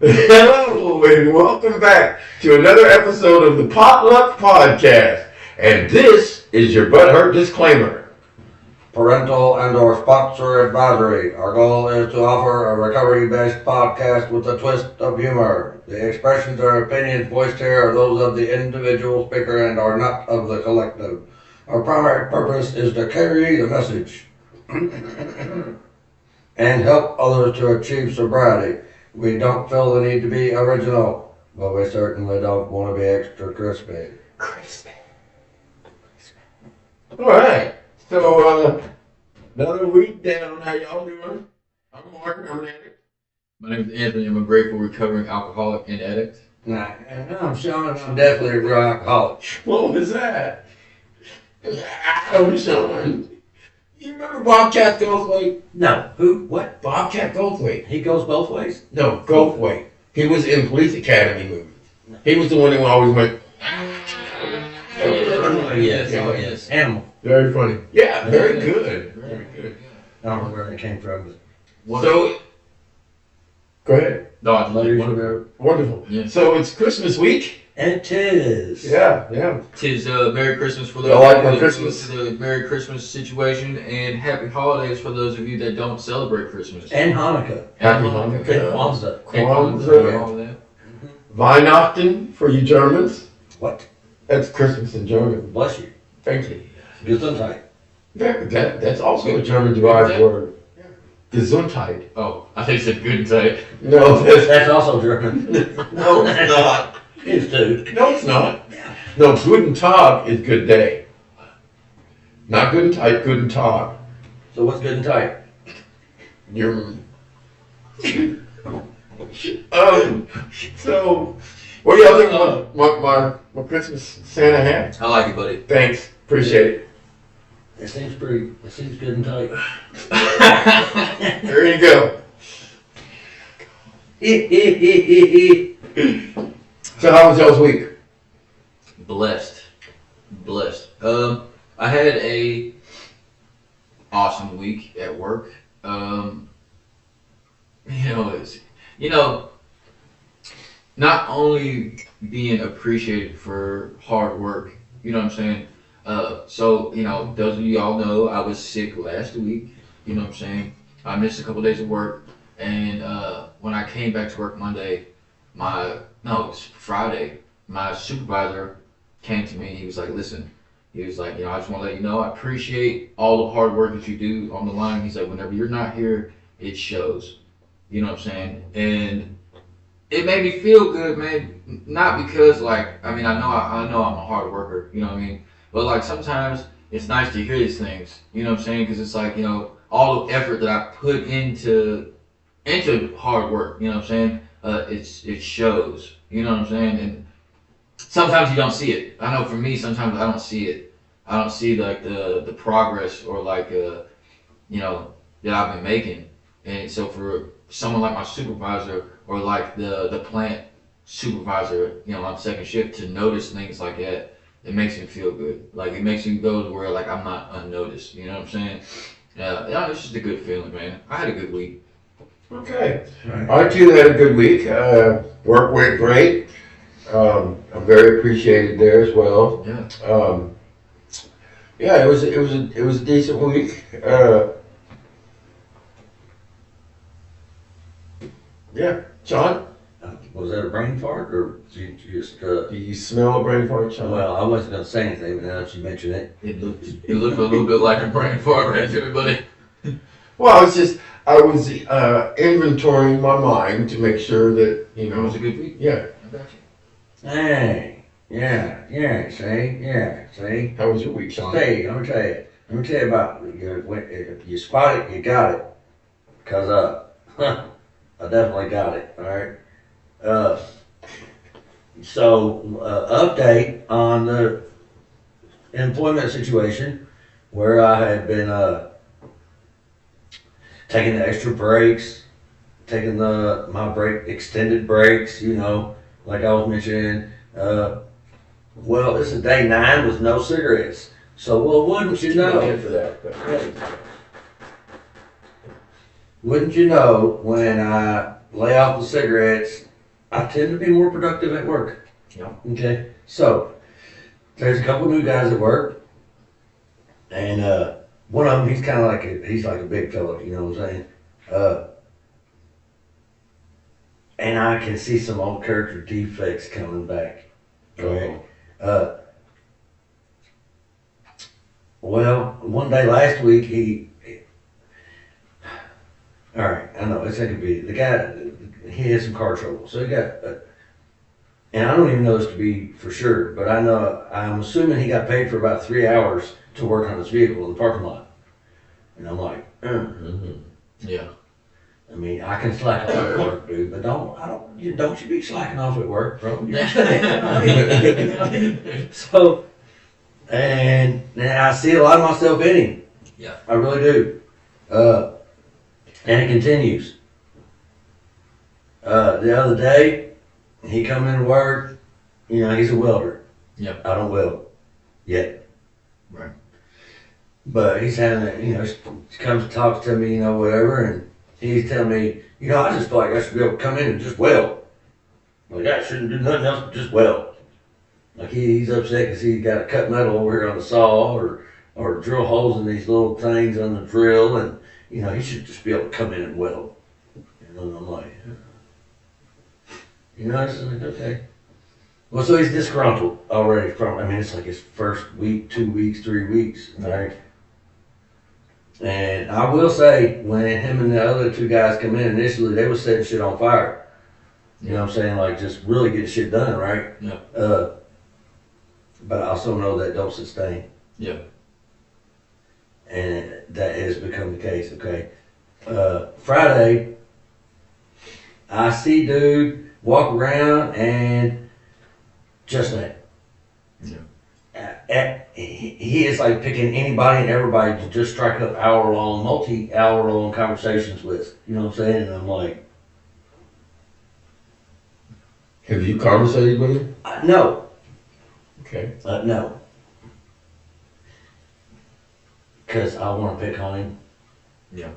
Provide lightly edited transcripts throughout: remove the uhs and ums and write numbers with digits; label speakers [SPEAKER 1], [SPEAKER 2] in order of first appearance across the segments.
[SPEAKER 1] Hello and welcome back to another episode of the Potluck Podcast. And this is your butthurt disclaimer.
[SPEAKER 2] Parental and or sponsor advisory. Our goal is to offer a recovery-based podcast with a twist of humor. The expressions or opinions voiced here are those of the individual speaker and are not of the collective. Our primary purpose is to carry the message and help others to achieve sobriety. We don't feel the need to be original, but we certainly don't want to be extra crispy.
[SPEAKER 1] All right. So, another week down. How y'all doing? I'm Mark. I'm an addict.
[SPEAKER 3] My name is Anthony. I'm a grateful recovering alcoholic and addict.
[SPEAKER 2] And I'm Sean. I'm definitely a real alcoholic.
[SPEAKER 1] What was that? Oh, Sean. You remember Bobcat Goldthwait?
[SPEAKER 2] No. Who? What?
[SPEAKER 1] Bobcat Goldthwait.
[SPEAKER 2] He goes both ways?
[SPEAKER 1] No, Goldthwait. He was in Police Academy movies. He was the one who always went.
[SPEAKER 3] Yes.
[SPEAKER 2] Animal.
[SPEAKER 1] Very funny. Yeah, very good. Very good.
[SPEAKER 2] I don't know where it came from.
[SPEAKER 1] So, go ahead.
[SPEAKER 3] No, it's wonderful.
[SPEAKER 1] Wonderful.
[SPEAKER 3] Yeah.
[SPEAKER 1] So it's Christmas week.
[SPEAKER 2] And it is.
[SPEAKER 1] Yeah.
[SPEAKER 3] Tis Merry Christmas for those
[SPEAKER 1] Y'all like
[SPEAKER 3] of
[SPEAKER 1] my
[SPEAKER 3] you that
[SPEAKER 1] Christmas?
[SPEAKER 3] do the Merry Christmas situation, and Happy Holidays for those of you that don't celebrate Christmas.
[SPEAKER 2] And Hanukkah.
[SPEAKER 1] Happy
[SPEAKER 2] And
[SPEAKER 1] Hanukkah.
[SPEAKER 2] Kwanzaa.
[SPEAKER 3] And
[SPEAKER 1] Kwanzaa.
[SPEAKER 3] all that.
[SPEAKER 1] Weihnachten for you Germans.
[SPEAKER 2] What?
[SPEAKER 1] That's Christmas in German.
[SPEAKER 2] Bless you.
[SPEAKER 1] Thank you.
[SPEAKER 2] Gesundheit.
[SPEAKER 1] That's also a German derived word. Gesundheit.
[SPEAKER 3] Oh, I think it's good and tight.
[SPEAKER 1] No,
[SPEAKER 2] That's also German.
[SPEAKER 1] no, it's not.
[SPEAKER 2] It's too.
[SPEAKER 1] No, it's not. No, Guten Tag is good day. Not Guten Tag, Guten Tag.
[SPEAKER 2] So what's good and tight?
[SPEAKER 1] You're. So, what do y'all think about my Christmas Santa hat?
[SPEAKER 3] I like it, buddy.
[SPEAKER 1] Thanks, appreciate it.
[SPEAKER 2] It seems good and tight.
[SPEAKER 1] There you go. So, how was y'all's week?
[SPEAKER 3] Blessed. I had a awesome week at work. Not only being appreciated for hard work, you know what I'm saying? Those of you all know I was sick last week, you know what I'm saying? I missed a couple days of work, and when I came back to work Monday, it was Friday, my supervisor came to me. He was like, listen, I just want to let you know, I appreciate all the hard work that you do on the line. He's like, whenever you're not here, it shows. You know what I'm saying? And it made me feel good, man. Not because, I know I'm a hard worker, you know what I mean? But, sometimes it's nice to hear these things, you know what I'm saying? Because it's all the effort that I put into hard work, you know what I'm saying? It shows, you know what I'm saying? And sometimes you don't see it. I know for me, sometimes I don't see it. I don't see the progress or that I've been making. And so for someone like my supervisor or the plant supervisor, on second shift to notice things like that, it makes me feel good. It makes me go to where I'm not unnoticed. You know what I'm saying? Yeah, it's just a good feeling, man. I had a good week.
[SPEAKER 1] Okay. I too had a good week. Work went great. I'm very appreciated there as well.
[SPEAKER 3] Yeah.
[SPEAKER 1] It was a decent week. John,
[SPEAKER 2] Was that a brain fart or did you just?
[SPEAKER 1] do you smell a brain fart, John?
[SPEAKER 2] Well, I wasn't gonna say anything, but now that you mention it.
[SPEAKER 3] It looked a little bit like a brain fart, right, everybody?
[SPEAKER 1] Well, I was inventorying my mind to make sure that
[SPEAKER 3] It was a good week.
[SPEAKER 1] Yeah.
[SPEAKER 3] I got you.
[SPEAKER 2] Hey, see.
[SPEAKER 1] How was your week, Sean?
[SPEAKER 2] Hey, let me tell you about if you spot it, you got it. Cause I definitely got it. All right. Update on the employment situation where I had been taking the extra breaks, taking my extended breaks. Like I was mentioning. Well, this is day 9 with no cigarettes. So, wouldn't you know?
[SPEAKER 1] For that,
[SPEAKER 2] Wouldn't you know when lay off the cigarettes, I tend to be more productive at work.
[SPEAKER 3] Yeah.
[SPEAKER 2] Okay. So there's a couple new guys at work, and one of them he's kind of like he's like a big fella. You know what I'm saying? And I can see some old character defects coming back. Okay. Well, one day last week all right, I know it's like a be the guy. He had some car trouble, so he got. And I don't even know this to be for sure, but I'm assuming he got paid for about 3 hours to work on his vehicle in the parking lot. And I'm like,
[SPEAKER 3] Yeah.
[SPEAKER 2] I mean, I can slack off at work, dude, but don't you be slacking off at work, bro. So, and I see a lot of myself in him.
[SPEAKER 3] Yeah.
[SPEAKER 2] I really do. And it continues. The other day, he come into work, you know, he's a welder.
[SPEAKER 3] Yep.
[SPEAKER 2] I don't weld yet.
[SPEAKER 3] Right.
[SPEAKER 2] But he's having it, you know, he comes and talks to me, you know, whatever, and he's telling me, you know, I just feel like I should be able to come in and just weld. Like, I shouldn't do nothing else but just weld. Like, he's upset because he's got to cut metal over here on the saw or drill holes in these little things on the drill, and, you know, he should just be able to come in and weld. You know, and I'm like, you know, it's like, okay. Well, so he's disgruntled already it's like his first week, 2 weeks, 3 weeks, right? And I will say, when him and the other two guys come in initially, they was setting shit on fire. You know what I'm saying? Like, just really get shit done, right?
[SPEAKER 3] Yeah.
[SPEAKER 2] But I also know that don't sustain.
[SPEAKER 3] Yeah.
[SPEAKER 2] And that has become the case, okay? Friday, I see dude walk around and just that.
[SPEAKER 3] Yeah.
[SPEAKER 2] He is like picking anybody and everybody to just strike up multi-hour-long conversations with. You know what I'm saying? And I'm like,
[SPEAKER 1] Have you conversated with him?
[SPEAKER 2] no.
[SPEAKER 1] Okay.
[SPEAKER 2] No. Because I want to pick on him.
[SPEAKER 3] Yeah.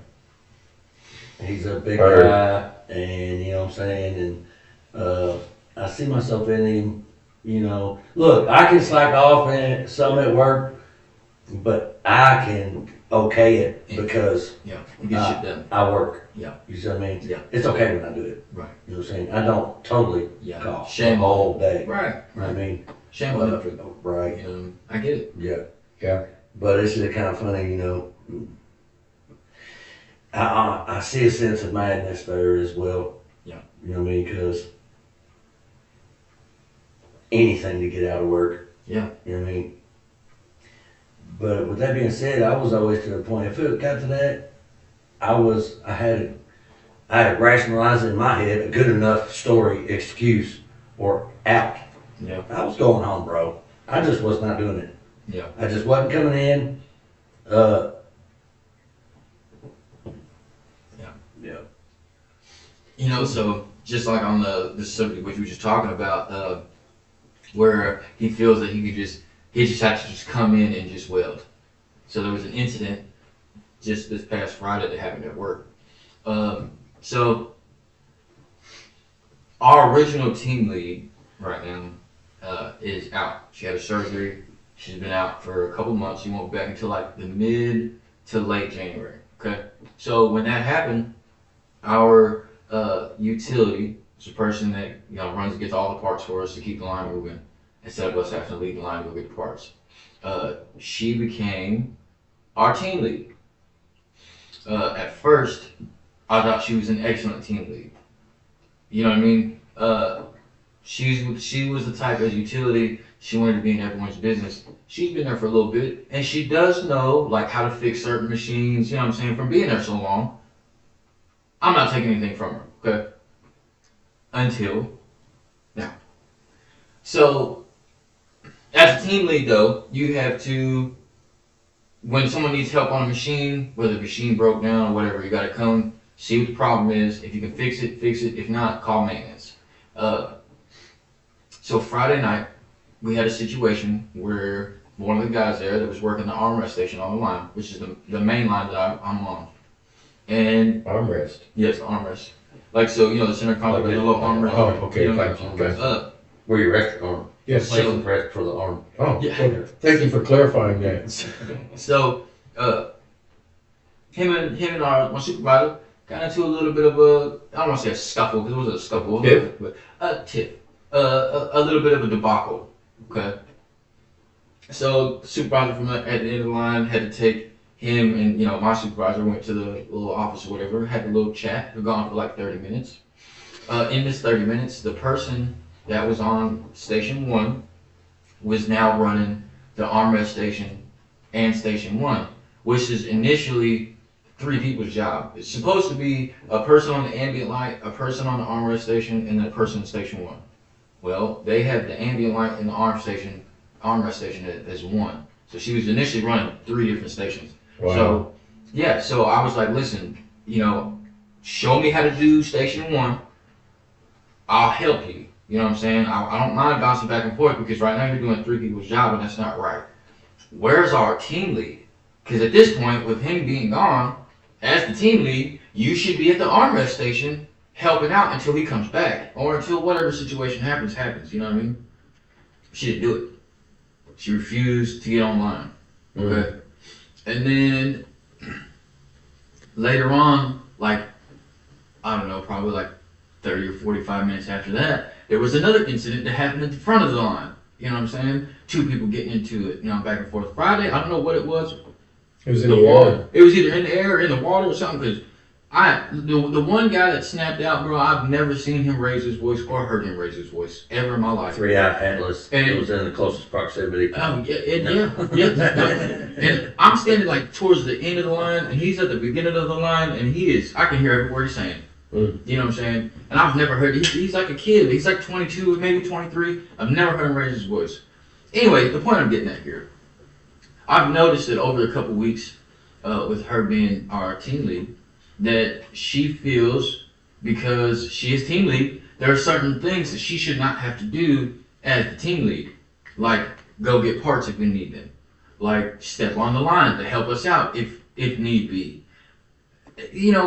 [SPEAKER 2] He's a big
[SPEAKER 1] Heard.
[SPEAKER 2] guy, and you know what I'm saying? And I see myself in him, you know. Look, I can slack off in some at work, but I can okay it because
[SPEAKER 3] Yeah. You get shit done.
[SPEAKER 2] I work.
[SPEAKER 3] Yeah.
[SPEAKER 2] You see what I mean?
[SPEAKER 3] Yeah.
[SPEAKER 2] It's okay when I do it.
[SPEAKER 3] Right.
[SPEAKER 2] You know what I'm saying? I don't totally
[SPEAKER 3] Yeah.
[SPEAKER 2] cough
[SPEAKER 3] Shame
[SPEAKER 2] the whole day.
[SPEAKER 3] Right.
[SPEAKER 2] You know what I mean?
[SPEAKER 3] Shame on them for
[SPEAKER 2] Right.
[SPEAKER 3] I get it.
[SPEAKER 2] Yeah.
[SPEAKER 1] Yeah.
[SPEAKER 2] But it's just kind of funny, you know. I see a sense of madness there as well.
[SPEAKER 3] Yeah.
[SPEAKER 2] You know what I mean? Because anything to get out of work.
[SPEAKER 3] Yeah.
[SPEAKER 2] You know what I mean? But with that being said, I was always to the point, if it got to that, I had rationalized in my head a good enough story, excuse, or out.
[SPEAKER 3] Yeah.
[SPEAKER 2] I was going home, bro. I just was not doing it.
[SPEAKER 3] Yeah.
[SPEAKER 2] I just wasn't coming in.
[SPEAKER 3] You know, so just like on the subject which we were just talking about, where he feels that he just had to just come in and just weld. So there was an incident just this past Friday that happened at work. So our original team lead right now is out. She had a surgery. She's been out for a couple months. She won't be back until like the mid to late January. Okay. So when that happened, our utility, is the person that runs and gets all the parts for us to keep the line moving, instead of us having to leave the line to go get the parts. She became our team lead. At first, I thought she was an excellent team lead. You know what I mean? She was the type of utility, she wanted to be in everyone's business. She's been there for a little bit, and she does know like how to fix certain machines, you know what I'm saying, from being there so long. I'm not taking anything from her, okay? Until now. So, as a team lead though, you have to, when someone needs help on a machine, whether the machine broke down or whatever, you gotta come, see what the problem is. If you can fix it, fix it. If not, call maintenance. So Friday night, we had a situation where one of the guys there that was working the armrest station on the line, which is the main line that I'm on. And
[SPEAKER 1] Armrest.
[SPEAKER 3] yes, armrest. Like, so, the center console with a little armrest.
[SPEAKER 1] Oh, okay,
[SPEAKER 3] You know,
[SPEAKER 1] gotcha.
[SPEAKER 2] Where you rest your arm.
[SPEAKER 1] Yes.
[SPEAKER 2] Place of rest for the arm.
[SPEAKER 1] Oh,
[SPEAKER 3] Yeah.
[SPEAKER 1] okay. Thank you for clarifying that.
[SPEAKER 3] So, him and my supervisor got into a little bit of a, I don't want to say a scuffle, because it wasn't a scuffle,
[SPEAKER 1] Tip?
[SPEAKER 3] but a tip. A little bit of a debacle, okay? So, the supervisor from at the end of the line had to take him and, my supervisor went to the little office or whatever, had a little chat, we've gone for like 30 minutes. In this 30 minutes, the person that was on station 1 was now running the armrest station and station 1, which is initially 3 people's job. It's supposed to be a person on the ambient light, a person on the armrest station, and then a person in station 1. Well, they had the ambient light and the armrest station as one. So she was initially running 3 different stations.
[SPEAKER 1] Wow.
[SPEAKER 3] So I was like, listen, show me how to do station 1. I'll help you. You know what I'm saying? I don't mind bouncing back and forth because right now you're doing 3 people's job and that's not right. Where's our team lead? Because at this point, with him being gone, as the team lead, you should be at the armrest station helping out until he comes back or until whatever situation happens. You know what I mean? She didn't do it. She refused to get online. Okay. And then later on, like, I don't know, probably like 30 or 45 minutes after that, there was another incident that happened at the front of the line. You know what I'm saying? 2 people getting into it, back and forth. Friday, I don't know what it was.
[SPEAKER 1] It was in the water.
[SPEAKER 3] It was either in the air or in the water or something. Because the one guy that snapped out, bro, I've never seen him raise his voice or heard him raise his voice ever in my life.
[SPEAKER 2] 3-Eye Atlas.
[SPEAKER 3] And
[SPEAKER 2] it was in the closest proximity.
[SPEAKER 3] Oh yeah. And I'm standing like towards the end of the line, and he's at the beginning of the line, and I can hear every word he's saying. You know what I'm saying? And I've never heard, he's like a kid. He's like 22, maybe 23. I've never heard him raise his voice. Anyway, the point I'm getting at here, I've noticed that over a couple weeks, with her being our team lead, that she feels because she is team lead, there are certain things that she should not have to do as the team lead. Like go get parts if we need them. Like step on the line to help us out if need be.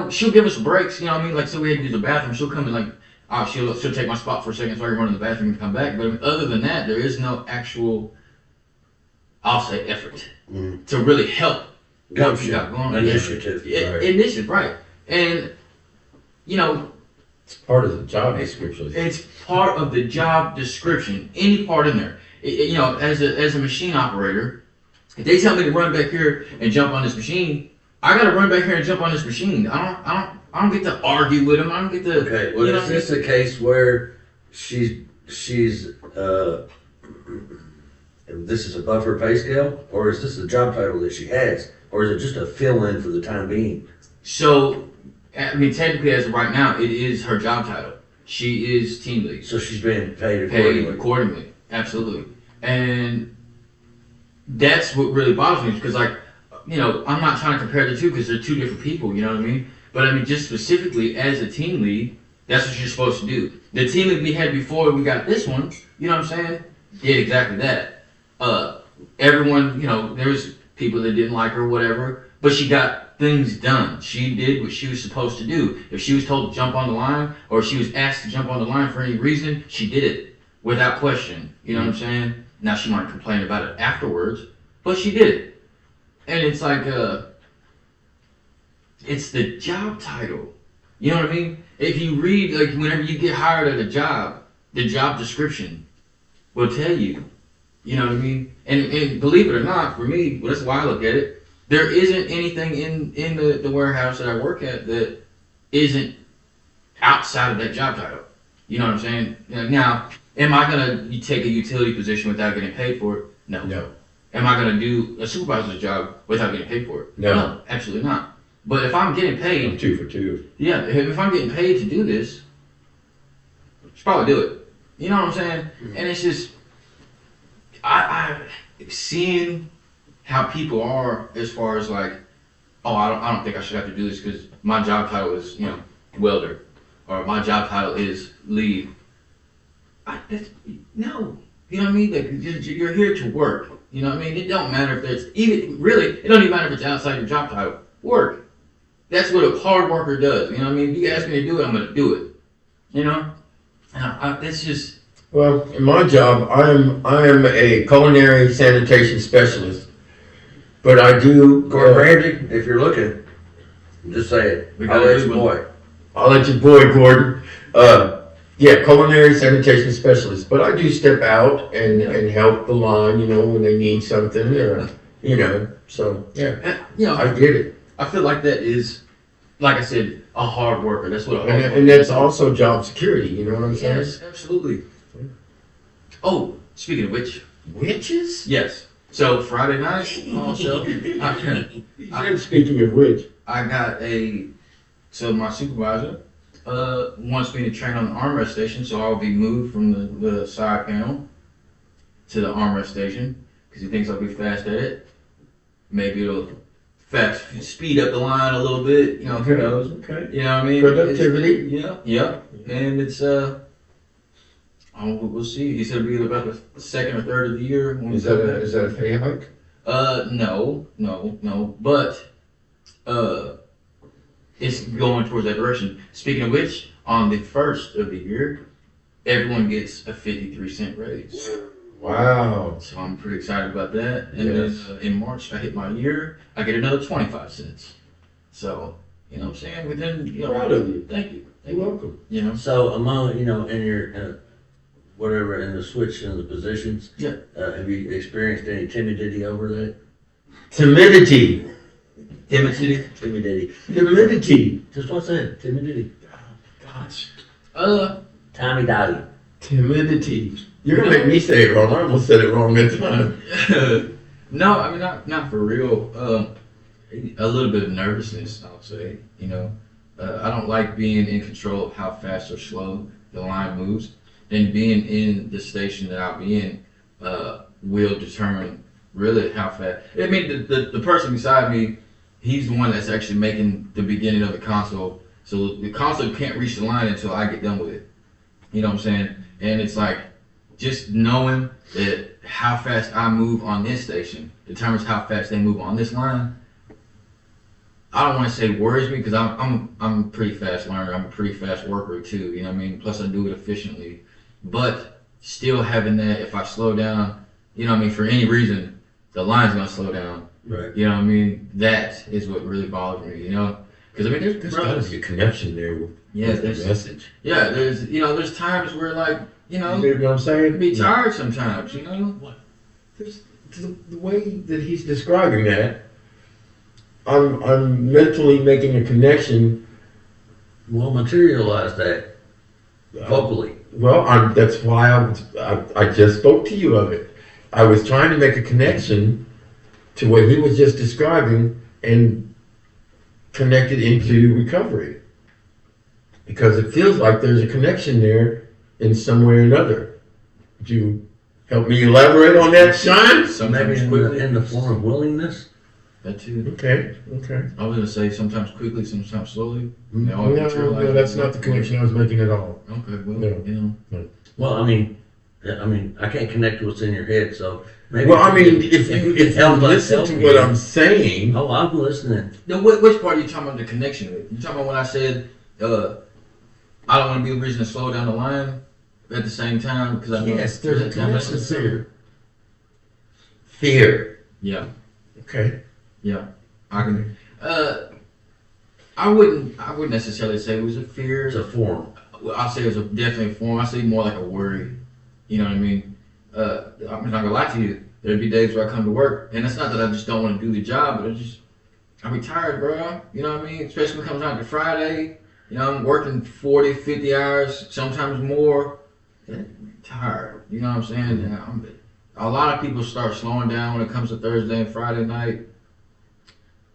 [SPEAKER 3] She'll give us breaks, you know what I mean? Like, so we had to use the bathroom, she'll come and like, she'll take my spot for a second so I can run to the bathroom and come back. But other than that, there is no actual, I'll say, effort to really help what you got going on.
[SPEAKER 2] Initiative.
[SPEAKER 3] Initiative, right. And,
[SPEAKER 1] It's part of the job description.
[SPEAKER 3] it's part of the job description, any part in there. As a machine operator, if they tell me to run back here and jump on this machine, I gotta run back here and jump on this machine. I don't get to argue with them. I don't get to.
[SPEAKER 2] Okay. Well, is this a case where she's this is above her pay scale, or is this a job title that she has, or is it just a fill-in for the time being?
[SPEAKER 3] So, I mean, technically, as of right now, it is her job title. She is team lead.
[SPEAKER 2] So she's being paid
[SPEAKER 3] accordingly. Absolutely. And that's what really bothers me because, like, I'm not trying to compare the two because they're 2 different people, you know what I mean? But I mean, just specifically as a team lead, that's what you're supposed to do. The team lead we had before we got this one, you know what I'm saying, did exactly that. Everyone, there was people that didn't like her or whatever, but she got things done. She did what she was supposed to do. If she was told to jump on the line or if she was asked to jump on the line for any reason, she did it without question. You know what I'm saying? Now she might complain about it afterwards, but she did it. And it's like, it's the job title. You know what I mean? If you read, like, whenever you get hired at a job, the job description will tell you. You know what I mean? And believe it or not, for me, well, that's why I look at it, there isn't anything in the warehouse that I work at that isn't outside of that job title. You know what I'm saying? Now, am I going to take a utility position without getting paid for it? No. Am I going to do a supervisor's job without getting paid for it? No, absolutely not. But if I'm getting paid...
[SPEAKER 1] I'm 2 for 2.
[SPEAKER 3] Yeah, if I'm getting paid to do this, I should probably do it. You know what I'm saying? Mm-hmm. And it's just... I seeing how people are as far as like, oh, I don't think I should have to do this because my job title is, welder. Or my job title is lead. No. You know what I mean? Like, you're here to work. You know what I mean? It don't matter if there's even really. It don't even matter if it's outside your job title. Work. that's what a hard worker does. You know what I mean? If you ask me to do it, I'm gonna do it. You know? And it's just.
[SPEAKER 1] Well, in my job, I am a culinary sanitation specialist, but I do.
[SPEAKER 2] Gordon Ramsay, if you're looking, just say it.
[SPEAKER 3] We
[SPEAKER 2] I'll
[SPEAKER 3] got a
[SPEAKER 2] let
[SPEAKER 3] good
[SPEAKER 2] you
[SPEAKER 3] one.
[SPEAKER 2] boy.
[SPEAKER 1] I'll let your boy Gordon. Yeah, culinary sanitation specialist, but I do step out and help the line, you know, when they need something, or you know. So yeah,
[SPEAKER 3] And, you know,
[SPEAKER 1] I get it,
[SPEAKER 3] I feel like that is, like I said, a hard worker. That's what a hard worker
[SPEAKER 1] and that's also job security. You know what I'm saying?
[SPEAKER 3] Yes, absolutely. Oh, speaking of which,
[SPEAKER 1] Witches?
[SPEAKER 3] yes. So Friday night, also,
[SPEAKER 1] Speaking of which,
[SPEAKER 3] I got so my supervisor wants me to train on the armrest station, so I'll be moved from the side panel to the armrest station because he thinks I'll be fast at it. Maybe it'll speed up the line a little bit, you know, who knows?
[SPEAKER 1] Okay.
[SPEAKER 3] You know what I mean?
[SPEAKER 1] Productivity.
[SPEAKER 3] Yeah. And it's we'll see. He said it'll be about the second or third of the year. When
[SPEAKER 1] Is that a pay hike?
[SPEAKER 3] No. But it's going towards that direction. Speaking of which, on the first of the year, everyone gets a 53-cent raise.
[SPEAKER 1] Wow.
[SPEAKER 3] So I'm pretty excited about that. And
[SPEAKER 1] Yes.
[SPEAKER 3] then in March, I hit my year, I get another 25 cents. So, you know what I'm saying? Within, you know,
[SPEAKER 1] Proud of you.
[SPEAKER 3] Thank you.
[SPEAKER 1] You're welcome.
[SPEAKER 3] You know?
[SPEAKER 2] So among, you know, in your, whatever, in the switch in the positions,
[SPEAKER 3] Yeah.
[SPEAKER 2] have you experienced any timidity over that?
[SPEAKER 1] Timidity.
[SPEAKER 2] Timidity.
[SPEAKER 1] Timidity.
[SPEAKER 2] Just what's that? Timidity.
[SPEAKER 1] Gosh.
[SPEAKER 2] Tommy Dotty.
[SPEAKER 1] Timidity. You're gonna make me say it wrong. I almost said it wrong that time.
[SPEAKER 3] No, I mean not for real. A little bit of nervousness, I'll say. You know, I don't like being in control of how fast or slow the line moves, and being in the station that I'll be in will determine really how fast. I mean, the person beside me, he's the one that's actually making the beginning of the console. So the console can't reach the line until I get done with it. You know what I'm saying? And it's like, just knowing that how fast I move on this station determines how fast they move on this line. I don't want to say worries me because I'm a pretty fast learner. I'm a pretty fast worker too. You know what I mean? Plus I do it efficiently. But still having that, if I slow down, you know what I mean, for any reason, the line's gonna slow down.
[SPEAKER 2] Right.
[SPEAKER 3] You know what I mean? That is what really bothers me. You know? Because I mean, there's
[SPEAKER 1] gotta be a connection there with the message.
[SPEAKER 3] Yeah, there's times where like, you know,
[SPEAKER 1] You know what I'm saying?
[SPEAKER 3] be tired sometimes, you know?
[SPEAKER 1] There's the way that he's describing that, I'm mentally making a connection.
[SPEAKER 2] Well, materialize that vocally.
[SPEAKER 1] Well, that's why I just spoke to you of it. I was trying to make a connection to what he was just describing and connect it into recovery. Because it feels like there's a connection there in some way or another. Would you help me elaborate on that, Sean?
[SPEAKER 2] Maybe
[SPEAKER 3] Sometimes quickly.
[SPEAKER 2] in the form of willingness.
[SPEAKER 3] That too.
[SPEAKER 1] Okay.
[SPEAKER 3] I was gonna say sometimes quickly, sometimes slowly. They all
[SPEAKER 1] No,
[SPEAKER 3] materialize.
[SPEAKER 1] no, that's not the connection I was making at all.
[SPEAKER 3] Okay, well,
[SPEAKER 1] No.
[SPEAKER 3] you know.
[SPEAKER 2] Well, I mean, I can't connect to what's in your head, so maybe.
[SPEAKER 1] Well, I mean, if you
[SPEAKER 2] help us
[SPEAKER 1] listen
[SPEAKER 2] help
[SPEAKER 1] to
[SPEAKER 2] you.
[SPEAKER 1] what I'm saying,
[SPEAKER 2] Oh, I'm listening.
[SPEAKER 3] No, which part are you talking about the connection with? You talking about when I said I don't want to be the reason to slow down the line at the same time because I know
[SPEAKER 1] yes, there's a
[SPEAKER 3] that makes
[SPEAKER 1] connection
[SPEAKER 3] sense.
[SPEAKER 1] there. Fear.
[SPEAKER 3] Yeah,
[SPEAKER 1] Okay.
[SPEAKER 3] I can. I wouldn't necessarily say it was a fear.
[SPEAKER 2] It's a form.
[SPEAKER 3] I'll say it was definitely a form. I say more like a worry. You know what I mean? I'm not gonna lie to you. There'd be days where I come to work, and it's not that I just don't want to do the job, but I be tired, bro. You know what I mean? Especially when it comes down to Friday. You know, I'm working 40, 50 hours, sometimes more. I'm tired. You know what I'm saying? And a lot of people start slowing down when it comes to Thursday and Friday night.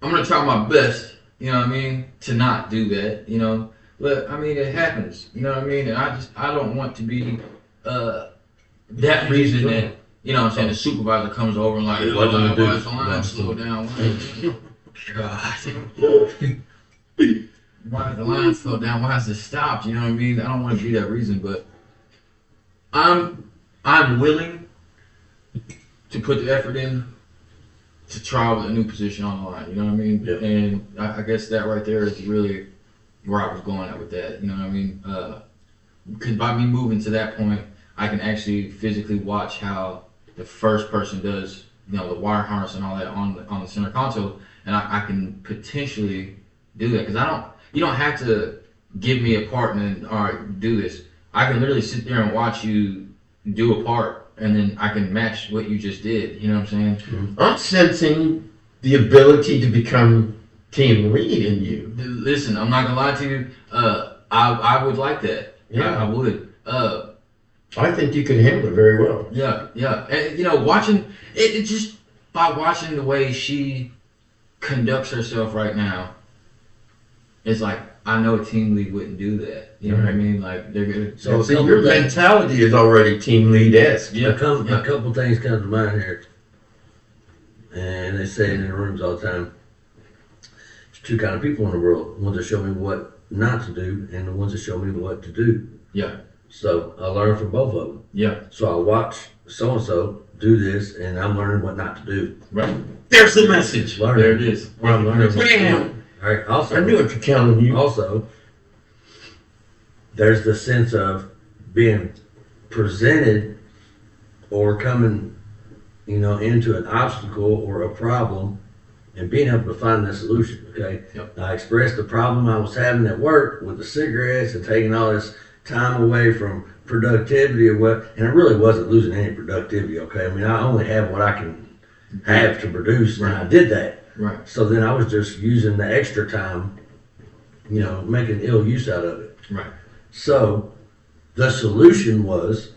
[SPEAKER 3] I'm gonna try my best. You know what I mean? To not do that. You know. But I mean, it happens. You know what I mean? And I don't want to be that reason that, you know what I'm saying, the supervisor comes over and like,
[SPEAKER 2] What do I do?
[SPEAKER 3] why is the line slow down? God. Why is the line slow down? Why is it stopped? You know what I mean? I don't want to be that reason, but I'm willing to put the effort in to try with a new position on the line. You know what I mean?
[SPEAKER 2] Yeah.
[SPEAKER 3] And I guess that right there is really where I was going at with that. You know what I mean? Because by me moving to that point, I can actually physically watch how the first person does, you know, the wire harness and all that on the center console, and I can potentially do that because you don't have to give me a part and then, all right, do this. I can literally sit there and watch you do a part, and then I can match what you just did. You know what I'm saying?
[SPEAKER 1] I'm sensing the ability to become team lead in you.
[SPEAKER 3] Listen, I'm not gonna lie to you. I would like that.
[SPEAKER 1] Yeah.
[SPEAKER 3] I would.
[SPEAKER 1] I think you could handle it very well.
[SPEAKER 3] Yeah. And, you know, watching it just by watching the way she conducts herself right now, it's like I know a team lead wouldn't do that. You know what I mean? Like they're gonna.
[SPEAKER 1] So see, your mentality is already team lead-esque.
[SPEAKER 3] Yeah.
[SPEAKER 4] A couple things come to mind here, and they say it in the rooms all the time. There's two kind of people in the world: ones that show me what not to do, and the ones that show me what to do.
[SPEAKER 3] Yeah.
[SPEAKER 4] So I learn from both of them.
[SPEAKER 3] Yeah.
[SPEAKER 4] So I watch so and so do this, and I'm learning what not to do.
[SPEAKER 3] Right.
[SPEAKER 1] There's the message.
[SPEAKER 4] Learning.
[SPEAKER 3] There it is.
[SPEAKER 4] I'm learning.
[SPEAKER 1] Bam!
[SPEAKER 4] All right. Also,
[SPEAKER 1] I knew it could count on you.
[SPEAKER 4] Also, there's the sense of being presented or coming, into an obstacle or a problem and being able to find the solution. Okay.
[SPEAKER 3] Yep.
[SPEAKER 4] I expressed the problem I was having at work with the cigarettes and taking all this time away from productivity or what, and I really wasn't losing any productivity. Okay. I mean, I only have what I can have to produce, and I did that.
[SPEAKER 3] Right.
[SPEAKER 4] So then I was just using the extra time, making ill use out of it.
[SPEAKER 3] Right.
[SPEAKER 4] So the solution was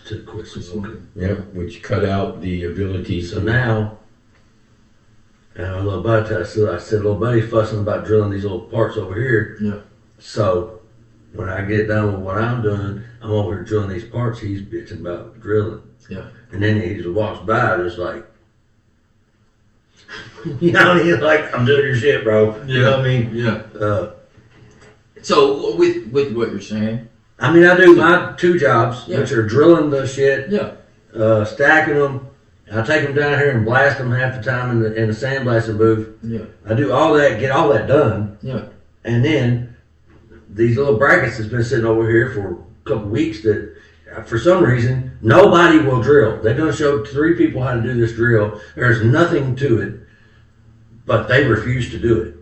[SPEAKER 4] to quit smoking.
[SPEAKER 1] Yeah, which cut out the ability.
[SPEAKER 4] So now, and a little buddy, I said, little buddy fussing about drilling these little parts over here.
[SPEAKER 3] Yeah.
[SPEAKER 4] So when I get done with what I'm doing, I'm over here drilling these parts. He's bitching about drilling.
[SPEAKER 3] Yeah.
[SPEAKER 4] And then he just walks by, just like, he's like, I'm doing your shit, bro. You know what I mean?
[SPEAKER 3] Yeah.
[SPEAKER 4] So
[SPEAKER 3] with what you're saying.
[SPEAKER 4] I mean, I do my two jobs, which are drilling the shit,
[SPEAKER 3] Yeah.
[SPEAKER 4] Stacking them. I take them down here and blast them half the time in the sandblasting booth.
[SPEAKER 3] Yeah.
[SPEAKER 4] I do all that, get all that done.
[SPEAKER 3] Yeah.
[SPEAKER 4] And then these little brackets that's been sitting over here for a couple weeks that for some reason nobody will drill. They're going to show 3 people how to do this drill. There's nothing to it, but they refuse to do it.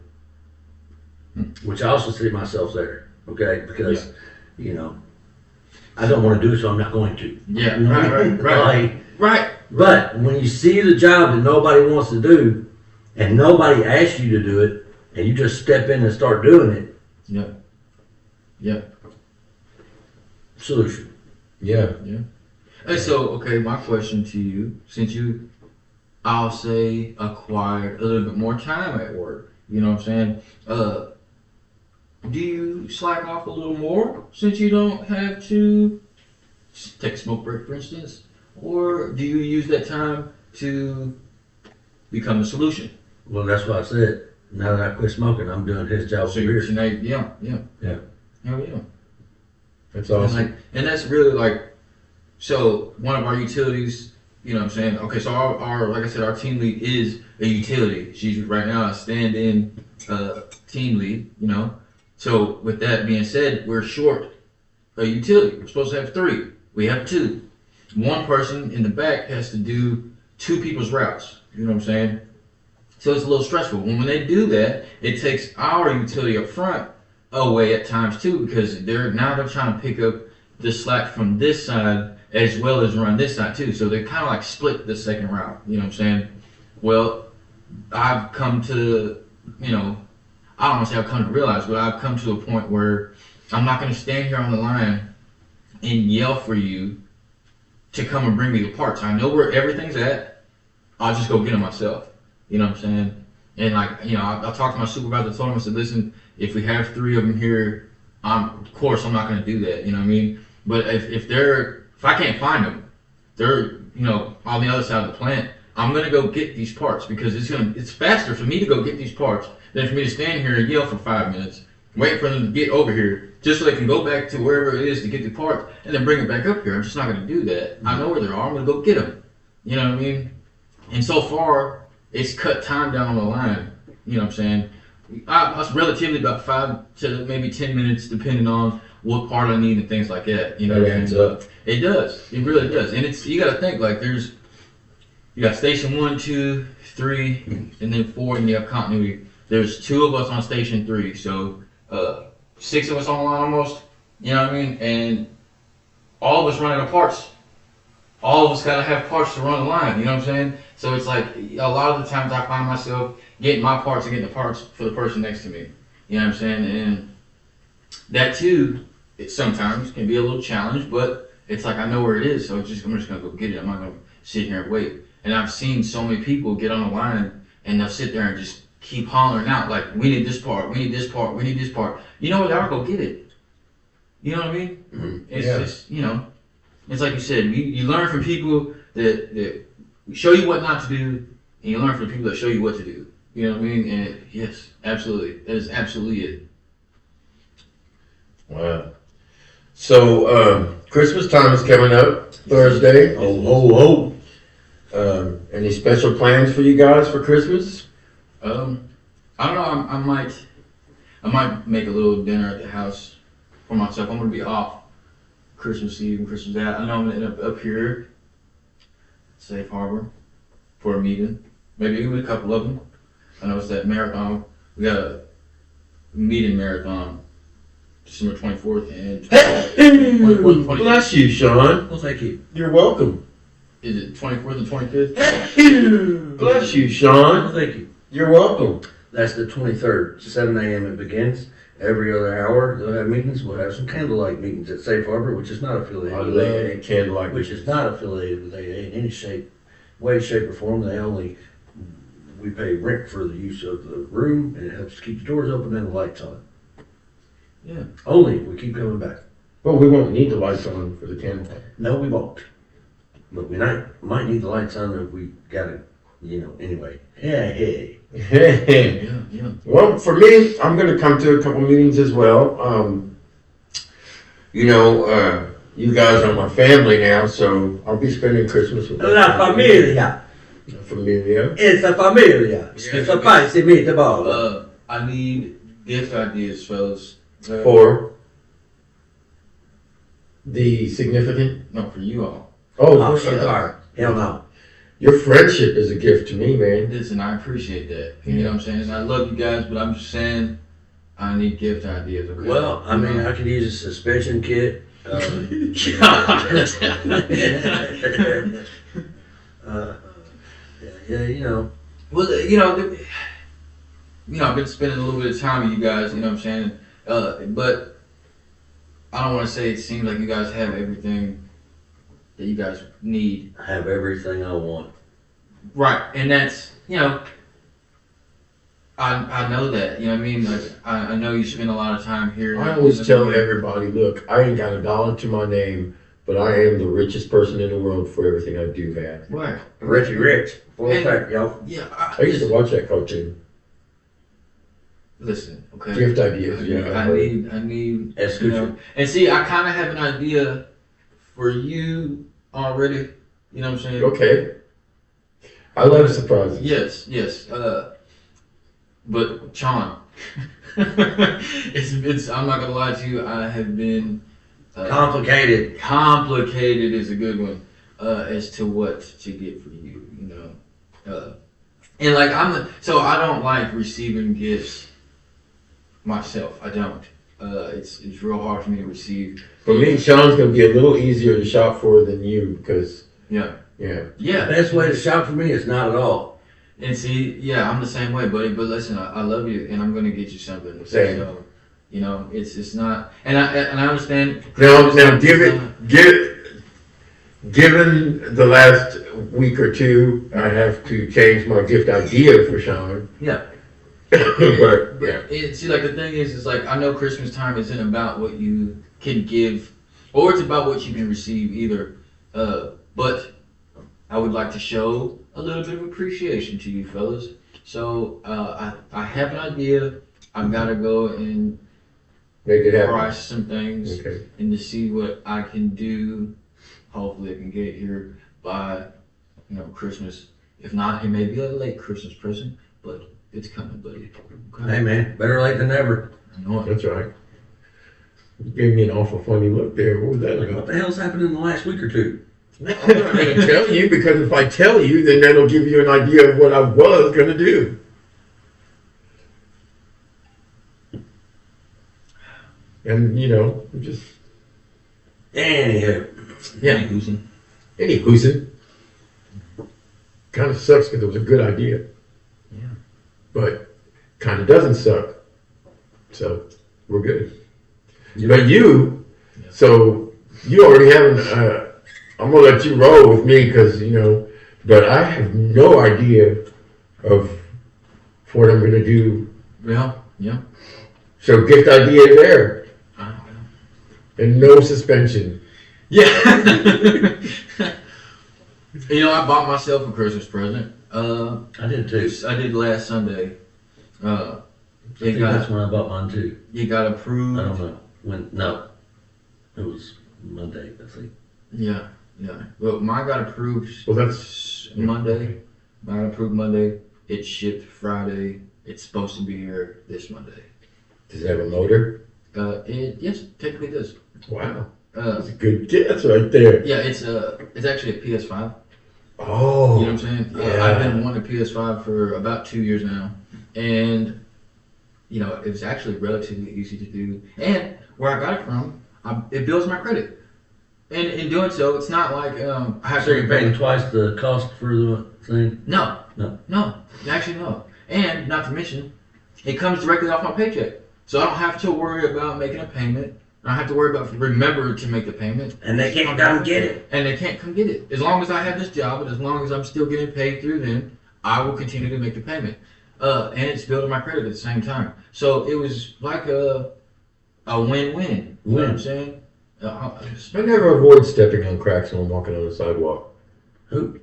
[SPEAKER 4] Which I also see myself there, okay? Because, I don't want to do it, so I'm not going to.
[SPEAKER 3] Yeah.
[SPEAKER 4] You know what I mean? Like,
[SPEAKER 3] Right.
[SPEAKER 4] but when you see the job that nobody wants to do, and nobody asks you to do it, and you just step in and start doing it.
[SPEAKER 3] Yeah. Yeah.
[SPEAKER 4] Solution.
[SPEAKER 1] Yeah.
[SPEAKER 3] Hey, so okay, my question to you, since you, I'll say, acquired a little bit more time at work, you know what I'm saying? Do you slack off a little more since you don't have to take a smoke break, for instance? Or do you use that time to become a solution?
[SPEAKER 4] Well, that's what I said. Now that I quit smoking, I'm doing his job
[SPEAKER 3] So
[SPEAKER 4] over
[SPEAKER 3] you're,
[SPEAKER 4] here.
[SPEAKER 3] yeah. Hell yeah.
[SPEAKER 1] That's awesome.
[SPEAKER 3] And that's really like, so one of our utilities, you know what I'm saying? Okay, so our like I said, our team lead is a utility. She's right now a stand-in team lead, So with that being said, we're short a utility. We're supposed to have 3. We have 2. One person in the back has to do 2 people's routes. You know what I'm saying? So it's a little stressful. When they do that, it takes our utility up front away at times too, because they're trying to pick up the slack from this side as well as run this side too. So they kind of like split the second route. You know what I'm saying? Well, I've come to, I don't want to say I've come to realize, but I've come to a point where I'm not going to stand here on the line and yell for you to come and bring me the parts. I know where everything's at. I'll just go get them myself. You know what I'm saying? And I talked to my supervisor, told him, I said, listen, if we have 3 of them here, of course I'm not going to do that. You know what I mean? But if I can't find them, they're, on the other side of the plant, I'm going to go get these parts because it's faster for me to go get these parts than for me to stand here and yell for 5 minutes, wait for them to get over here, just so they can go back to wherever it is to get the parts and then bring it back up here. I'm just not going to do that. I know where they are. I'm going to go get them. You know what I mean? And so far, it's cut time down on the line. You know what I'm saying? I was relatively about 5 to maybe 10 minutes, depending on what part I need and things like that. You know,
[SPEAKER 1] That adds up.
[SPEAKER 3] It does. It really does. And it's you got to think like you got station 1, 2, 3, and then 4, and you have continuity. There's 2 of us on station 3, so 6 of us on the line almost. You know what I mean? And all of us running the parts. All of us gotta have parts to run the line. You know what I'm saying? So it's like a lot of the times I find myself getting my parts and getting the parts for the person next to me. You know what I'm saying? And that too, it sometimes can be a little challenge, but it's like I know where it is, so I'm just gonna go get it. I'm not gonna sit here and wait. And I've seen so many people get on the line and they'll sit there and just keep hollering out like, "We need this part, we need this part, we need this part." You know what? I'll go get it. You know what I mean?
[SPEAKER 1] Mm-hmm.
[SPEAKER 3] It's just, you know, it's like you said, you learn from people that show you what not to do, and you learn from the people that show you what to do. You know what I mean? And yes, absolutely. That is absolutely it.
[SPEAKER 1] Wow. So, Christmas time is coming up Thursday.
[SPEAKER 4] Oh, ho, ho.
[SPEAKER 1] Any special plans for you guys for Christmas?
[SPEAKER 3] I don't know. I might make a little dinner at the house for myself. I'm gonna be off Christmas Eve and Christmas Day. I know I'm gonna end up here, Safe Harbor, for a meeting. Maybe even a couple of them. I know it's that marathon. We got a meeting marathon, December 24th and 25th.
[SPEAKER 1] Bless you, Sean.
[SPEAKER 4] Well, thank you.
[SPEAKER 1] You're welcome.
[SPEAKER 3] Is it 24th and 25th?
[SPEAKER 1] Bless you,
[SPEAKER 4] Well,
[SPEAKER 1] Sean.
[SPEAKER 4] thank you.
[SPEAKER 1] You're welcome.
[SPEAKER 4] That's the 23rd, 7 a.m. it begins. Every other hour, they'll have meetings. We'll have some candlelight meetings at Safe Harbor, which is not affiliated
[SPEAKER 1] I
[SPEAKER 4] with
[SPEAKER 1] love
[SPEAKER 4] AA.
[SPEAKER 1] candlelight.
[SPEAKER 4] Which is not affiliated with AA in any way, shape, or form. We pay rent for the use of the room, and it helps keep the doors open and the lights on.
[SPEAKER 3] Yeah.
[SPEAKER 4] Only if we keep coming back.
[SPEAKER 1] Well, we won't need the lights on for the candlelight.
[SPEAKER 4] No, we won't. But we might need the lights on if we got it, anyway. Hey.
[SPEAKER 3] Yeah.
[SPEAKER 1] Well, for me, I'm going to come to a couple meetings as well. You guys are my family now, so I'll be spending Christmas with my
[SPEAKER 4] La familia.
[SPEAKER 1] familia.
[SPEAKER 4] It's a familia. It's a spicy meatball.
[SPEAKER 3] I need gift ideas, fellas.
[SPEAKER 1] For the significant?
[SPEAKER 3] No, for you all.
[SPEAKER 1] Oh,
[SPEAKER 4] Shit, hard. Hell no.
[SPEAKER 1] Your friendship is a gift to me, man.
[SPEAKER 3] Listen, I appreciate that. You know what I'm saying? And I love you guys, but I'm just saying I need gift ideas. Okay?
[SPEAKER 4] Well, I mean, I could use a suspension kit.
[SPEAKER 3] Well, I've been spending a little bit of time with you guys. You know what I'm saying? But I don't want to say it seems like you guys have everything that you guys need.
[SPEAKER 4] I have everything I want.
[SPEAKER 3] Right, and that's I know that. You know what I mean? Like I know you spend a lot of time here.
[SPEAKER 1] I always tell everybody, look, I ain't got $1 to my name, but I am the richest person in the world for everything I do have.
[SPEAKER 3] Right.
[SPEAKER 4] Richie Rich. Full effect, yo.
[SPEAKER 3] Yeah.
[SPEAKER 1] I used to watch that cartoon.
[SPEAKER 3] Listen, okay.
[SPEAKER 1] Gift ideas, yeah.
[SPEAKER 3] I need.
[SPEAKER 4] Escucha.
[SPEAKER 3] And see, I kind of have an idea for you already. You know what I'm saying?
[SPEAKER 1] Okay. I love surprises.
[SPEAKER 3] Yes. But Sean, it's. I'm not gonna lie to you. I have been
[SPEAKER 4] Complicated.
[SPEAKER 3] Complicated is a good one as to what to get for you. And like so I don't like receiving gifts myself. I don't. It's real hard for me to receive.
[SPEAKER 1] For me, Sean's gonna be a little easier to shop for than you because
[SPEAKER 3] Yeah.
[SPEAKER 4] The best way to shop for me is not at all.
[SPEAKER 3] And see, yeah, I'm the same way, buddy. But listen, I love you, and I'm gonna get you something.
[SPEAKER 1] Same.
[SPEAKER 3] So, it's not, and I understand.
[SPEAKER 1] now given the last week or two, I have to change my gift idea for Sean.
[SPEAKER 3] Yeah.
[SPEAKER 1] But yeah.
[SPEAKER 3] See, like the thing is like I know Christmas time isn't about what you can give, or it's about what you can receive either. But I would like to show a little bit of appreciation to you fellas. So I have an idea. I've got to go and
[SPEAKER 1] Make it happen.
[SPEAKER 3] price some things
[SPEAKER 1] Okay.
[SPEAKER 3] and to see what I can do. Hopefully I can get it here by Christmas. If not, it may be a late Christmas present, but it's coming, buddy. Okay.
[SPEAKER 4] Hey man, better late than never.
[SPEAKER 3] I know it.
[SPEAKER 1] That's right. You gave me an awful funny look there. What was that
[SPEAKER 4] What
[SPEAKER 1] about?
[SPEAKER 4] the hell's happened in the last week or two?
[SPEAKER 1] I'm not going to tell you, because if I tell you, then that'll give you an idea of what I was going to do. And, just...
[SPEAKER 4] Anywho.
[SPEAKER 3] Yeah, Houston.
[SPEAKER 1] Any Hoosin. Kind of sucks because it was a good idea.
[SPEAKER 3] Yeah.
[SPEAKER 1] But kind of doesn't suck. So, we're good.
[SPEAKER 4] Yeah.
[SPEAKER 1] But you,
[SPEAKER 3] Yeah.
[SPEAKER 1] so you already have, I'm going to let you roll with me because, but I have no idea of what I'm going to do.
[SPEAKER 3] Yeah.
[SPEAKER 1] So gift idea there.
[SPEAKER 3] Uh,
[SPEAKER 1] And no suspension.
[SPEAKER 3] Yeah. I bought myself a Christmas present.
[SPEAKER 4] I did too.
[SPEAKER 3] I did last Sunday.
[SPEAKER 4] I think that's when I bought mine too.
[SPEAKER 3] It got
[SPEAKER 4] I
[SPEAKER 3] approved.
[SPEAKER 4] don't know. No. It was Monday, I think.
[SPEAKER 3] Yeah. Well, mine got approved
[SPEAKER 1] Well, that's
[SPEAKER 3] Monday. Mine got approved Monday. It shipped Friday. It's supposed to be here this Monday.
[SPEAKER 1] Does it have a motor?
[SPEAKER 3] Yes, technically it does.
[SPEAKER 1] Wow. That's a good guess right there.
[SPEAKER 3] Yeah, it's actually a PS5.
[SPEAKER 1] Oh.
[SPEAKER 3] You know what I'm saying?
[SPEAKER 1] Yeah.
[SPEAKER 3] I've been wanting a PS5 for about 2 years now, and it was actually relatively easy to do. And where I got it from, it builds my credit. And in doing so, it's not like I have
[SPEAKER 4] So
[SPEAKER 3] to
[SPEAKER 4] you're paying twice the cost for the thing?
[SPEAKER 3] No, actually no. And not to mention, it comes directly off my paycheck, so I don't have to worry about making a payment. I don't have to worry about remembering to make the payment.
[SPEAKER 4] And they can't come get it.
[SPEAKER 3] And they can't come get it. As long as I have this job and as long as I'm still getting paid through them, I will continue to make the payment. And it's building my credit at the same time. So it was like a win-win. You know what I'm saying?
[SPEAKER 1] I never avoid stepping on cracks when I'm walking on the sidewalk.
[SPEAKER 4] Who?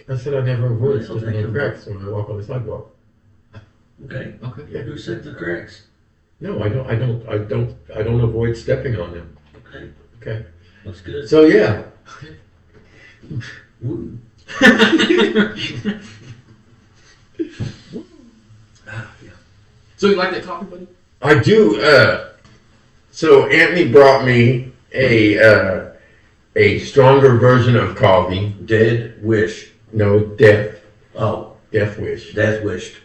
[SPEAKER 1] I said I never avoid
[SPEAKER 4] Well,
[SPEAKER 1] stepping on cracks when I walk on the sidewalk.
[SPEAKER 4] Okay.
[SPEAKER 3] Okay.
[SPEAKER 1] Yeah.
[SPEAKER 4] Who said the cracks?
[SPEAKER 1] No, I don't avoid stepping on them.
[SPEAKER 4] Okay.
[SPEAKER 1] Okay.
[SPEAKER 4] That's good.
[SPEAKER 1] So yeah.
[SPEAKER 4] Ooh.
[SPEAKER 3] So you like that coffee, buddy?
[SPEAKER 1] I do. So Anthony brought me a stronger version of coffee.
[SPEAKER 4] Dead wish.
[SPEAKER 1] No, death wish.
[SPEAKER 4] Death wished.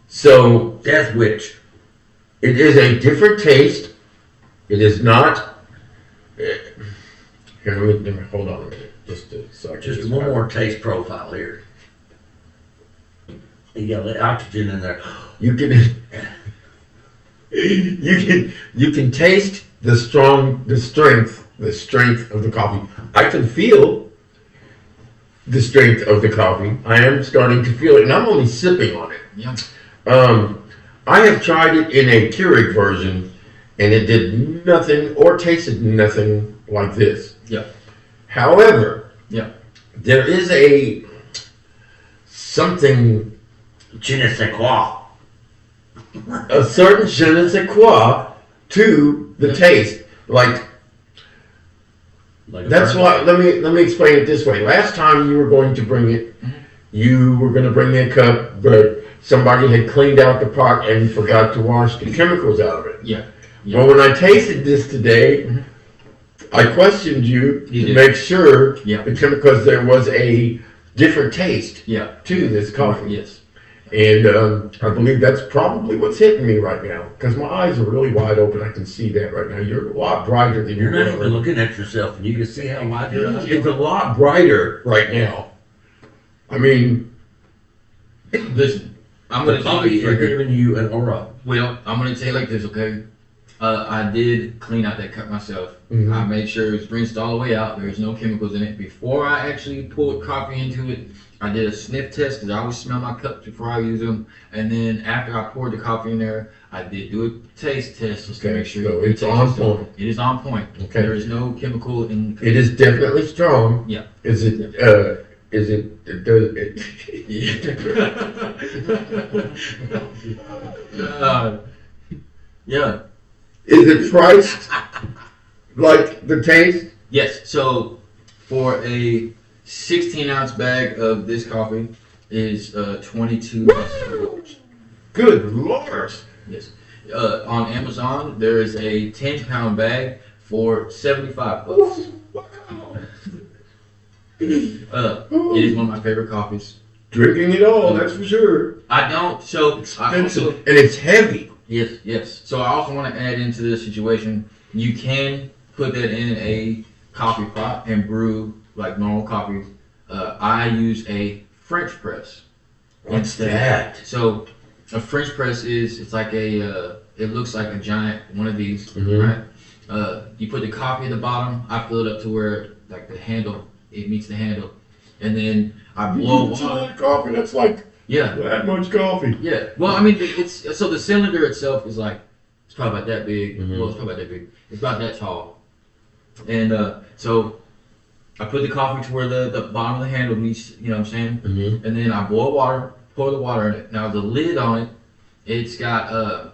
[SPEAKER 1] So
[SPEAKER 4] Death witch.
[SPEAKER 1] it is a different taste. It is not. Here, let me hold on a minute. Just a second.
[SPEAKER 4] Just one more taste profile here. You got the oxygen in there.
[SPEAKER 1] You can. You can taste the strength of the coffee. I can feel the strength of the coffee. I am starting to feel it, and I'm only sipping on it.
[SPEAKER 3] Yeah.
[SPEAKER 1] I have tried it in a Keurig version, and it did nothing or tasted nothing like this.
[SPEAKER 3] Yeah.
[SPEAKER 1] However,
[SPEAKER 3] Yeah.
[SPEAKER 1] there is something,
[SPEAKER 4] Je ne sais quoi.
[SPEAKER 1] a certain je ne sais quoi to the taste. Like,
[SPEAKER 4] Like a
[SPEAKER 1] that's
[SPEAKER 4] burger.
[SPEAKER 1] why, let me explain it this way. Last time you were going to bring it, you were going to bring me a cup, but somebody had cleaned out the pot and forgot to wash the chemicals out of it.
[SPEAKER 3] Yeah.
[SPEAKER 1] Well, when I tasted this today, I questioned you
[SPEAKER 3] You
[SPEAKER 1] to
[SPEAKER 3] did.
[SPEAKER 1] make sure,
[SPEAKER 3] Yeah.
[SPEAKER 1] because there was a different taste
[SPEAKER 3] Yeah.
[SPEAKER 1] to this coffee.
[SPEAKER 3] Yes.
[SPEAKER 1] And I believe that's probably what's hitting me right now, because my eyes are really wide open. I can see that right now. You're a lot brighter than you
[SPEAKER 4] You're not
[SPEAKER 1] were.
[SPEAKER 4] even looking at yourself, and you can see how wide your eyes
[SPEAKER 1] It's
[SPEAKER 4] are.
[SPEAKER 1] a lot brighter right now. I mean,
[SPEAKER 3] Listen, I'm
[SPEAKER 4] The
[SPEAKER 3] gonna tell
[SPEAKER 4] coffee
[SPEAKER 3] you.
[SPEAKER 4] is giving you an aura.
[SPEAKER 3] Well, I'm gonna tell you like this, okay? I did clean out that cup myself.
[SPEAKER 1] Mhm.
[SPEAKER 3] I made sure it was rinsed all the way out. There's no chemicals in it. Before I actually poured coffee into it, I did a sniff test because I always smell my cups before I use them. And then after I poured the coffee in there, I did do a taste test just to
[SPEAKER 1] Okay,
[SPEAKER 3] make sure
[SPEAKER 1] so
[SPEAKER 3] it
[SPEAKER 1] it's
[SPEAKER 3] tastes
[SPEAKER 1] on
[SPEAKER 3] good.
[SPEAKER 1] point.
[SPEAKER 3] It is on point.
[SPEAKER 1] Okay.
[SPEAKER 3] There is no chemical in.
[SPEAKER 1] it is definitely strong.
[SPEAKER 3] Yeah.
[SPEAKER 1] Is it? Is it? Does it?
[SPEAKER 3] Yeah.
[SPEAKER 1] Is it priced Like the taste?
[SPEAKER 3] Yes. So for a 16-ounce bag of this coffee is $22.
[SPEAKER 1] Good Lord.
[SPEAKER 3] Yes. On Amazon, there is a 10-pound bag for $75.
[SPEAKER 1] Wow.
[SPEAKER 3] It is one of my favorite coffees.
[SPEAKER 1] Drinking it all, that's for sure.
[SPEAKER 3] I don't. So I
[SPEAKER 1] Expensive.
[SPEAKER 3] also,
[SPEAKER 1] And it's heavy.
[SPEAKER 3] yes. So I also want to add into this situation. You can put that in a coffee pot and brew like normal coffee. I use a French press.
[SPEAKER 1] What's that?
[SPEAKER 3] So a French press it's like it looks like a giant one of these,
[SPEAKER 1] Mhm.
[SPEAKER 3] right? You put the coffee at the bottom. I fill it up to where like the handle, it meets the handle, and then I blow
[SPEAKER 1] It's a
[SPEAKER 3] water.
[SPEAKER 1] lot of coffee. That's like
[SPEAKER 3] Yeah,
[SPEAKER 1] that much coffee.
[SPEAKER 3] yeah. Well, I mean, it's so the cylinder itself is like it's probably about that big.
[SPEAKER 1] Mhm.
[SPEAKER 3] Well, it's probably about that big. It's about that tall, and so I put the coffee to where the bottom of the handle meets. You know what I'm saying?
[SPEAKER 1] Mm-hmm.
[SPEAKER 3] And then I boil water, pour the water in it. Now the lid on it, it's got a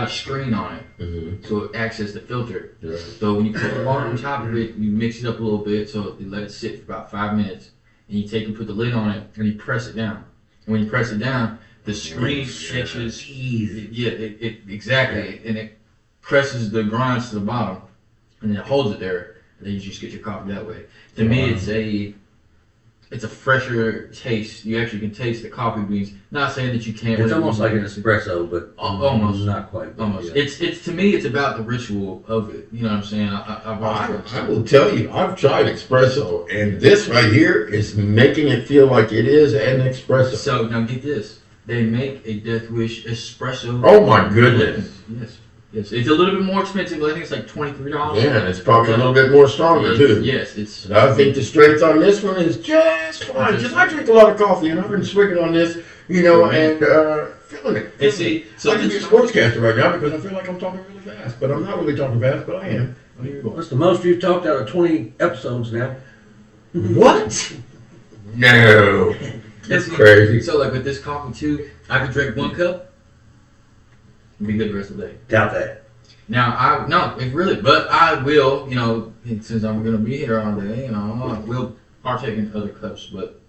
[SPEAKER 3] screen on it,
[SPEAKER 1] Mm-hmm.
[SPEAKER 3] so it acts as the filter.
[SPEAKER 1] Yeah.
[SPEAKER 3] So when you put the water on top of it, you mix it up a little bit, so you let it sit for about 5 minutes, and you take and put the lid on it, and you press it down. And when you press it down, the screen catches.
[SPEAKER 4] Easy.
[SPEAKER 3] Yeah, it exactly, and it presses the grinds to the bottom, and then it holds it there, and then you just get your coffee that way. To me, it's a fresher taste. You actually can taste the coffee beans. Not saying that you can't.
[SPEAKER 4] It's almost like an espresso, but
[SPEAKER 3] Almost.
[SPEAKER 4] not quite.
[SPEAKER 3] Almost.
[SPEAKER 4] Yeah.
[SPEAKER 3] It's to me, it's about the ritual of it. You know what I'm saying? I've always
[SPEAKER 1] I will tell you, I've tried espresso, and this right here is making it feel like it is an espresso.
[SPEAKER 3] So now get this. They make a Death Wish espresso.
[SPEAKER 1] Oh my goodness.
[SPEAKER 3] Yes. It's a little bit more expensive. I think it's like $23.
[SPEAKER 1] Yeah, and it's probably a little bit more stronger too.
[SPEAKER 3] Yes, it's.
[SPEAKER 1] And I think the strength on this one is just fine. Because I drink a lot of coffee, and I've been swigging on this, and feeling it.
[SPEAKER 3] And see, so
[SPEAKER 1] I can be a
[SPEAKER 3] this,
[SPEAKER 1] sportscaster right now because I feel like I'm talking really fast, but I'm not really talking fast, but I am. Oh, here you go.
[SPEAKER 4] That's the most you've talked out of 20 episodes now.
[SPEAKER 1] What? No. That's
[SPEAKER 3] see,
[SPEAKER 1] crazy.
[SPEAKER 3] So like with this coffee too, I could drink 1 cup and be good the rest of the day.
[SPEAKER 4] Doubt that.
[SPEAKER 3] Now it really, but I will, since I'm gonna be here all day, I will partake in other cups, but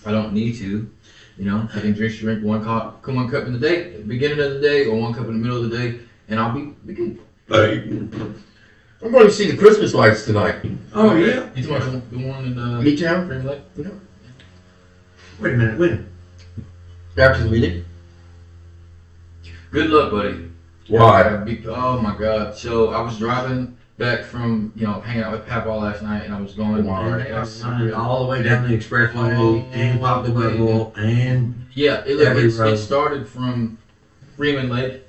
[SPEAKER 3] I don't need to. I can drink 1 cup in the day, at the beginning of the day, or 1 cup in the middle of the day, and I'll be good.
[SPEAKER 1] I'm going to see the Christmas lights tonight.
[SPEAKER 4] Oh, yeah.
[SPEAKER 3] You talking about the one in
[SPEAKER 1] Meetown?
[SPEAKER 3] Green Lake?
[SPEAKER 4] Wait a minute, when?
[SPEAKER 1] After the meeting?
[SPEAKER 3] Good luck, buddy.
[SPEAKER 1] Why?
[SPEAKER 3] Oh my God! So I was driving back from hanging out with Papa last night, and I was going.
[SPEAKER 4] All the way down the expressway and pop the bubble and
[SPEAKER 3] Yeah,
[SPEAKER 4] every road.
[SPEAKER 3] it started from Freeman Lake.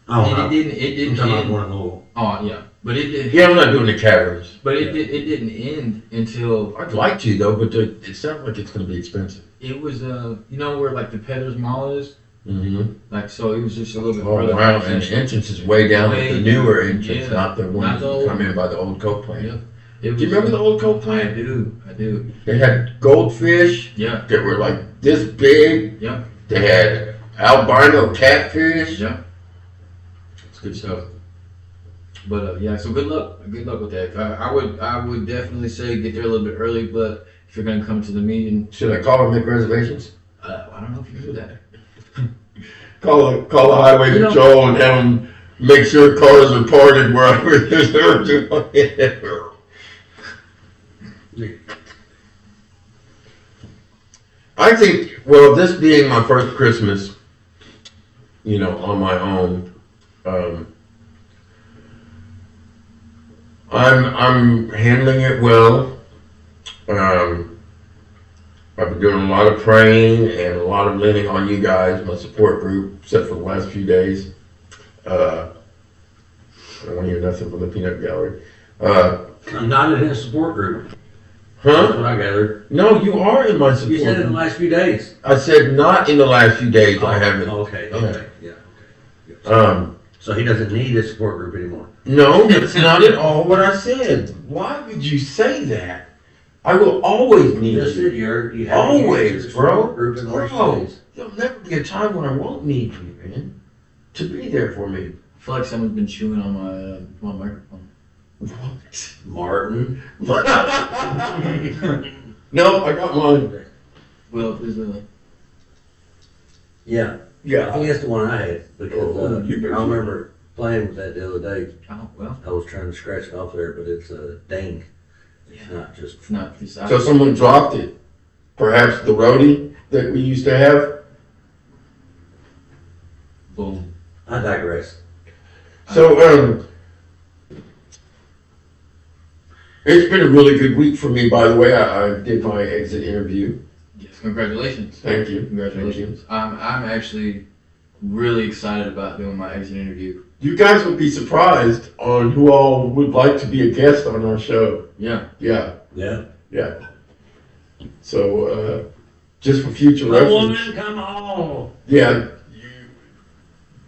[SPEAKER 4] oh,
[SPEAKER 3] It didn't
[SPEAKER 4] I'm talking about
[SPEAKER 3] end.
[SPEAKER 4] one of the little.
[SPEAKER 3] Oh yeah, but it did.
[SPEAKER 1] Yeah, I'm not doing the caverns.
[SPEAKER 3] But it didn't end until
[SPEAKER 1] I'd like to, though, but it sounds like it's going to be expensive.
[SPEAKER 3] it was where like the Peddler's Mall is.
[SPEAKER 1] Mm-hmm.
[SPEAKER 3] Like so, it was just a little bit
[SPEAKER 1] Oh,
[SPEAKER 3] further.
[SPEAKER 1] wow. And the entrance is way down at the newer entrance,
[SPEAKER 3] Yeah.
[SPEAKER 1] not the one
[SPEAKER 3] Not the
[SPEAKER 1] that
[SPEAKER 3] old
[SPEAKER 1] come in by the old Coke plant.
[SPEAKER 3] Yeah.
[SPEAKER 1] Do you remember the old Coke
[SPEAKER 3] I
[SPEAKER 1] plant?
[SPEAKER 3] do.
[SPEAKER 1] They had goldfish
[SPEAKER 3] Yeah.
[SPEAKER 1] that were like this big.
[SPEAKER 3] Yeah.
[SPEAKER 1] They had albino catfish.
[SPEAKER 3] Yeah. It's good stuff. But yeah, so good luck with that. I would definitely say get there a little bit early, but if you're gonna come to the meeting,
[SPEAKER 1] Should I call and make reservations?
[SPEAKER 3] I don't know if you do that.
[SPEAKER 1] Call the highway patrol and have them make sure cars are parked wherever they're I think, well, this being my first Christmas, on my own, I'm handling it well. I've been doing a lot of praying and a lot of leaning on you guys, my support group, except for the last few days. I don't want to hear nothing from the peanut gallery.
[SPEAKER 4] I'm not in his support group. That's
[SPEAKER 1] Huh?
[SPEAKER 4] what I gathered.
[SPEAKER 1] No, you are in my support
[SPEAKER 4] You said in the
[SPEAKER 1] group.
[SPEAKER 4] last few days.
[SPEAKER 1] I said not in the last few days. I haven't.
[SPEAKER 4] Okay. Yeah. So he doesn't need a support group anymore.
[SPEAKER 1] No, that's not at all what I said. Why would you say that? I will always need
[SPEAKER 4] You just
[SPEAKER 1] you.
[SPEAKER 4] said you haven't
[SPEAKER 1] Always,
[SPEAKER 4] used a
[SPEAKER 1] bro.
[SPEAKER 4] support group in the last few
[SPEAKER 1] Bro,
[SPEAKER 4] days.
[SPEAKER 1] there'll never be a time when I won't need you, man. To be there for me.
[SPEAKER 3] I feel like someone's been chewing on my microphone.
[SPEAKER 1] What?
[SPEAKER 4] Martin.
[SPEAKER 1] No, I got mine.
[SPEAKER 3] Well, there's a.
[SPEAKER 4] Yeah, I
[SPEAKER 1] Yeah.
[SPEAKER 4] think that's the one I had because
[SPEAKER 1] Oh, you bet
[SPEAKER 4] I
[SPEAKER 1] you
[SPEAKER 4] remember playing with that the other day.
[SPEAKER 3] Oh well.
[SPEAKER 4] I was trying to scratch it off there, but it's a dang. It's
[SPEAKER 3] Yeah.
[SPEAKER 4] not just.
[SPEAKER 3] It's not. It's
[SPEAKER 1] So someone dropped it. Perhaps the roadie that we used to have.
[SPEAKER 3] boom.
[SPEAKER 4] I digress.
[SPEAKER 1] So, it's been a really good week for me, by the way. I did my exit interview.
[SPEAKER 3] Yes. Congratulations.
[SPEAKER 1] Thank you.
[SPEAKER 3] Congratulations. I'm actually really excited about doing my exit interview.
[SPEAKER 1] You guys would be surprised on who all would like to be a guest on our show.
[SPEAKER 3] Yeah.
[SPEAKER 1] Yeah,
[SPEAKER 4] Yeah.
[SPEAKER 1] yeah. So, just for future
[SPEAKER 4] Come
[SPEAKER 1] reference.
[SPEAKER 4] on, come on.
[SPEAKER 1] Yeah.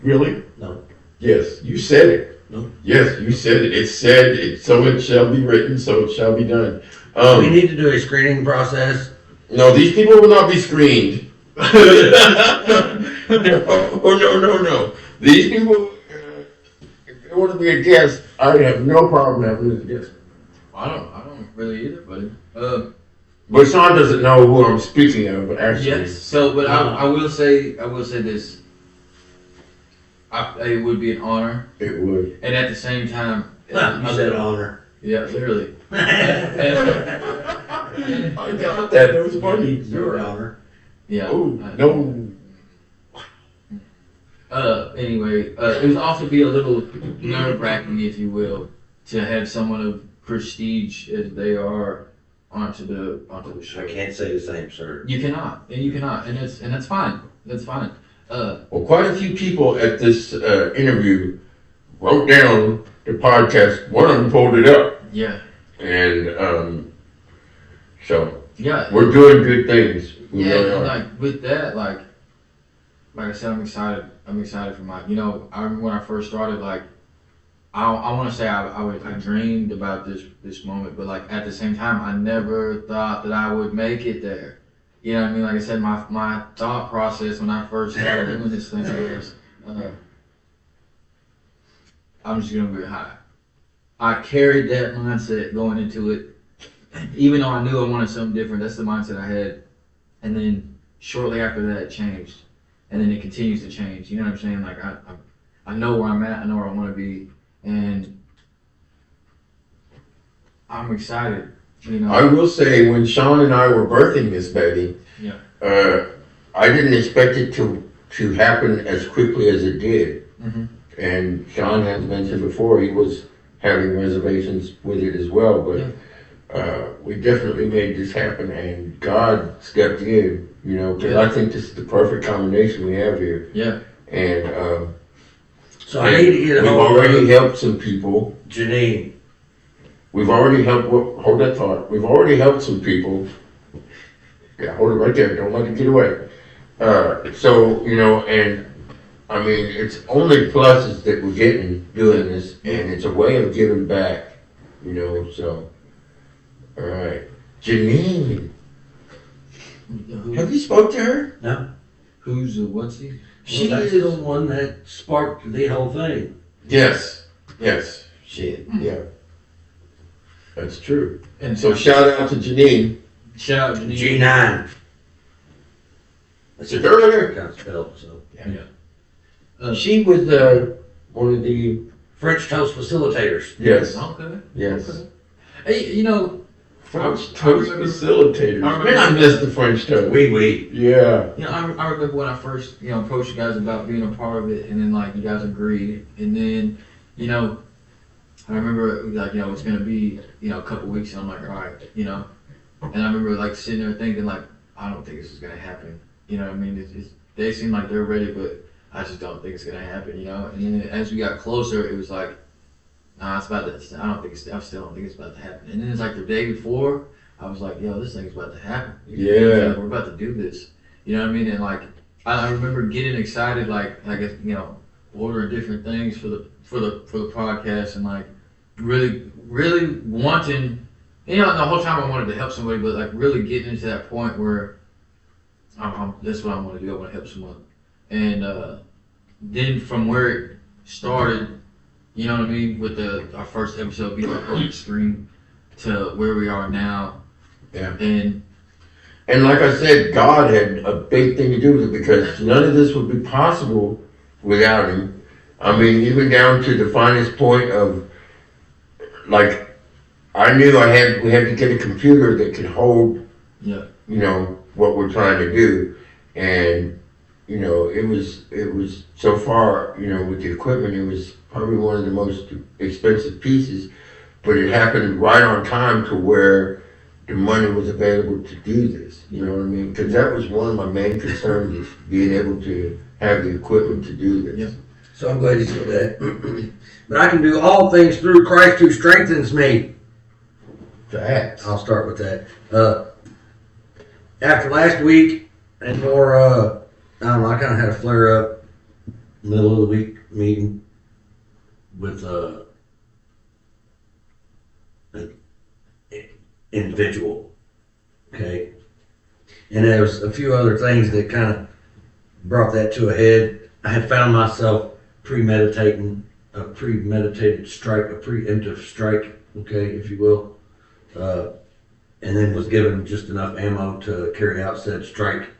[SPEAKER 1] Really?
[SPEAKER 4] No.
[SPEAKER 1] Yes, you said it.
[SPEAKER 4] No.
[SPEAKER 1] Yes, you said it. It said it, so it shall be written, so it shall be done.
[SPEAKER 4] We need to do a screening process.
[SPEAKER 1] No, these people will not be screened. No. These people, if they want to be a guest, I have no problem having them as a guest.
[SPEAKER 3] I don't really either, buddy.
[SPEAKER 1] But Sean doesn't know who I'm speaking of, but actually.
[SPEAKER 3] Yes. So, but I will say this. It would be an honor,
[SPEAKER 1] It would.
[SPEAKER 3] and at the same time,
[SPEAKER 4] You said honor.
[SPEAKER 3] yeah, literally.
[SPEAKER 1] I got that. That was funny.
[SPEAKER 4] Your honor.
[SPEAKER 3] Yeah.
[SPEAKER 1] Oh, no.
[SPEAKER 3] Anyway, it would also be a little nerve-wracking, if you will, to have someone of prestige as they are onto the show.
[SPEAKER 4] I can't say the same, sir.
[SPEAKER 3] You cannot, and that's fine. That's fine.
[SPEAKER 1] Well, quite a few people at this interview wrote down the podcast. One of them pulled it up.
[SPEAKER 3] Yeah.
[SPEAKER 1] And so
[SPEAKER 3] Yeah.
[SPEAKER 1] we're doing good things. We
[SPEAKER 3] Yeah,
[SPEAKER 1] really
[SPEAKER 3] and
[SPEAKER 1] are.
[SPEAKER 3] like with that, like I said, I'm excited. I'm excited for my. I remember when I first started. Like, I want to say I dreamed about this moment, but like at the same time, I never thought that I would make it there. You know what I mean? Like I said, my thought process when I first started doing this thing was, I'm just gonna be high. I carried that mindset going into it, even though I knew I wanted something different. That's the mindset I had, and then shortly after that, it changed, and then it continues to change. You know what I'm saying? Like I know where I'm at. I know where I want to be, and I'm excited.
[SPEAKER 1] I will say, when Sean and I were birthing this baby,
[SPEAKER 3] Yeah.
[SPEAKER 1] I didn't expect it to happen as quickly as it did.
[SPEAKER 3] Mhm.
[SPEAKER 1] And Sean has mentioned before he was having reservations with it as well, but we definitely made this happen, and God stepped in, because I think this is the perfect combination we have here.
[SPEAKER 3] Yeah.
[SPEAKER 1] And
[SPEAKER 4] So I need to get a
[SPEAKER 1] we've
[SPEAKER 4] hold
[SPEAKER 1] already
[SPEAKER 4] of
[SPEAKER 1] helped some people.
[SPEAKER 4] Janine.
[SPEAKER 1] We've already helped, hold that thought. We've already helped some people. Yeah, hold it right there. Don't let it get away. And I mean, it's only pluses that we're getting doing this, and it's a way of giving back, so. All right. Janine, have you spoke to her?
[SPEAKER 4] No.
[SPEAKER 3] Who's what's he?
[SPEAKER 1] She
[SPEAKER 4] Well, that's
[SPEAKER 1] is.
[SPEAKER 4] the one that sparked the whole thing.
[SPEAKER 1] Yes. Shit. Yeah. That's true.
[SPEAKER 3] And
[SPEAKER 1] So shout out to Janine.
[SPEAKER 3] shout out Janine.
[SPEAKER 4] G9.
[SPEAKER 1] That's a girl.
[SPEAKER 4] Kind of spelled, so.
[SPEAKER 1] She was one of the.
[SPEAKER 4] French toast facilitators.
[SPEAKER 1] Yes.
[SPEAKER 3] Okay.
[SPEAKER 1] Yes.
[SPEAKER 3] Okay. Hey,
[SPEAKER 1] French toast
[SPEAKER 3] I remember-
[SPEAKER 1] facilitators.
[SPEAKER 3] I remember-
[SPEAKER 1] Man, I miss the French toast.
[SPEAKER 4] Oui.
[SPEAKER 1] Yeah.
[SPEAKER 3] I remember when I first, approached you guys about being a part of it, and then like you guys agreed, and then, I remember like it's gonna be a couple weeks, and I'm like, all right, and I remember like sitting there thinking like, I don't think this is gonna happen. You know what I mean? They seem like they're ready, but I just don't think it's gonna happen. And then as we got closer, it was like, nah, it's about to. I still don't think it's about to happen. And then it's like the day before, I was like, yo, this thing's about to happen.
[SPEAKER 1] Yeah.
[SPEAKER 3] Like, we're about to do this. You know what I mean? And like, I remember getting excited, like I guess ordering different things for the podcast, and like really wanting. The whole time I wanted to help somebody, but like really getting into that point where that's what I want to do. I want to help someone. And then from where it started, You know what I mean? With our first episode being on the screen to where we are now.
[SPEAKER 1] Yeah.
[SPEAKER 3] And
[SPEAKER 1] like I said, God had a big thing to do with it because none of this would be possible without him. I mean, even down to the finest point of, like, I knew we had to get a computer that could hold,
[SPEAKER 3] yeah,
[SPEAKER 1] you know, what we're trying to do. And, you know, it was so far, you know, with the equipment, it was probably one of the most expensive pieces, but it happened right on time to where the money was available to do this. You know what I mean? Because that was one of my main concerns, is being able to have the equipment to do this.
[SPEAKER 3] Yeah.
[SPEAKER 4] So I'm glad you said that. But I can do all things through Christ who strengthens me.
[SPEAKER 1] Facts.
[SPEAKER 4] I'll start with that. After last week and more, I don't know, I kind of had a flare up middle of the week meeting with an individual. Okay. And there was a few other things that kind of brought that to a head. I had found myself premeditating a premeditated strike, a preemptive strike, okay, if you will. And then was given just enough ammo to carry out said strike.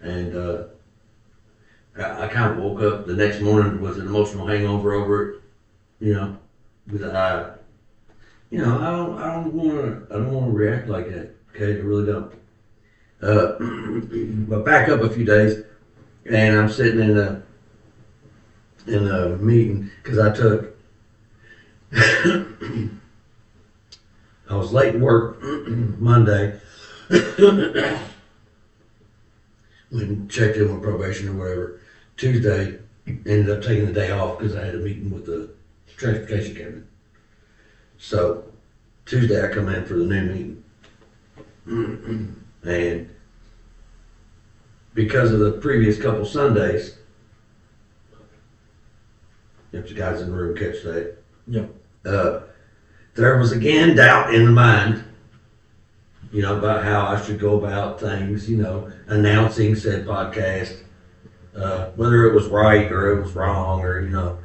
[SPEAKER 4] And I kind of woke up the next morning with an emotional hangover over it, you know, because I don't want to react like that. Okay, I really don't. But back up a few days, and I'm sitting in a meeting because I took. I was late to work Monday. When checked in with probation or whatever. Tuesday, ended up taking the day off because I had a meeting with the transportation captain. So Tuesday I come in for the new meeting. And because of the previous couple Sundays, if the guys in the room catch that,
[SPEAKER 3] yeah,
[SPEAKER 4] there was again doubt in the mind, you know, about how I should go about things, you know, announcing said podcast, whether it was right or it was wrong or, you know.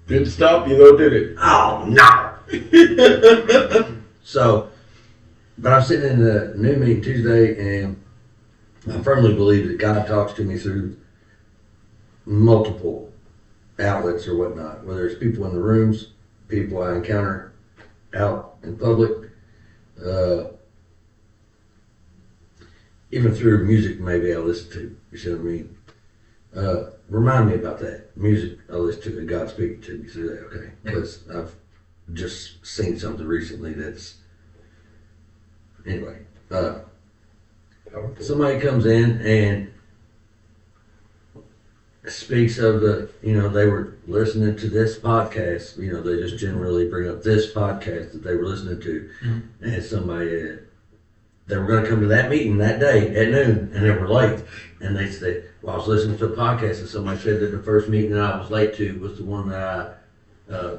[SPEAKER 1] Didn't stop you though, did it?
[SPEAKER 4] Oh, no. So, but I'm sitting in the new meeting Tuesday, and I firmly believe that God talks to me through multiple outlets or whatnot, whether it's people in the rooms, people I encounter out in public, even through music maybe I listen to, you see what I mean? Remind me about that. Music I listen to, and God speaking to me through that, okay? Because I've just seen something recently that's, anyway, somebody comes in and speaks of the, you know, they were listening to this podcast, you know, they just generally bring up this podcast that they were listening to. Mm-hmm. And somebody, they were going to come to that meeting that day at noon, and they were late. And they said, well, I was listening to a podcast, and somebody said that the first meeting that I was late to was the one that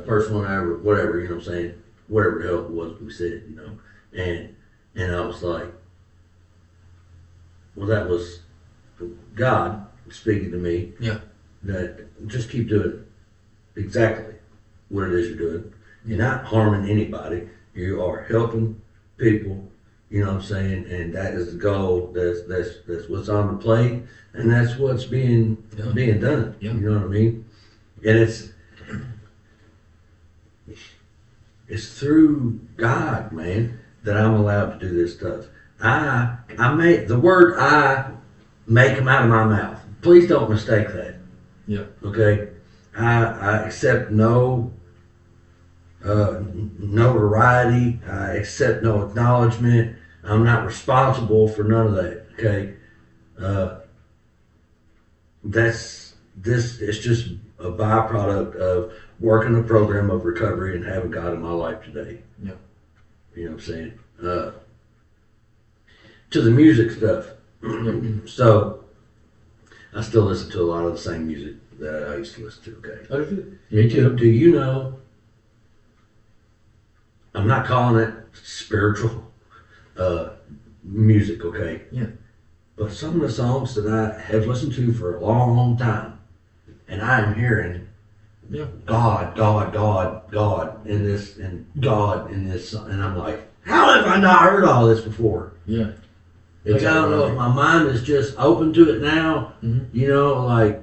[SPEAKER 4] first one I ever, whatever, you know what I'm saying, whatever the hell it was we said, you know. And I was like, well, that was God speaking to me.
[SPEAKER 3] Yeah.
[SPEAKER 4] That just keep doing exactly what it is you're doing. You're not harming anybody. You are helping people, you know what I'm saying? And that is the goal. That's what's on the plate, and that's what's being done.
[SPEAKER 3] Yeah.
[SPEAKER 4] You know what I mean? And it's through God, man, that I'm allowed to do this stuff. I make the word I make them out of my mouth. Please don't mistake that.
[SPEAKER 3] Yeah.
[SPEAKER 4] Okay. I accept no notoriety. I accept no acknowledgement. I'm not responsible for none of that. Okay. It's just a byproduct of working a program of recovery and having God in my life today.
[SPEAKER 3] Yeah.
[SPEAKER 4] You know what I'm saying? To the music stuff. So I still listen to a lot of the same music that I used to listen to, okay?
[SPEAKER 1] Me too.
[SPEAKER 4] Do you know, I'm not calling it spiritual music, okay?
[SPEAKER 3] Yeah.
[SPEAKER 4] But some of the songs that I have listened to for a long time and I am hearing
[SPEAKER 3] Yeah.
[SPEAKER 4] God, God, God, God in this, and God in this, and I'm like, how have I not heard all this before?
[SPEAKER 3] Yeah.
[SPEAKER 4] Like, I don't know if my mind is just open to it now.
[SPEAKER 3] Mhm.
[SPEAKER 4] You know, like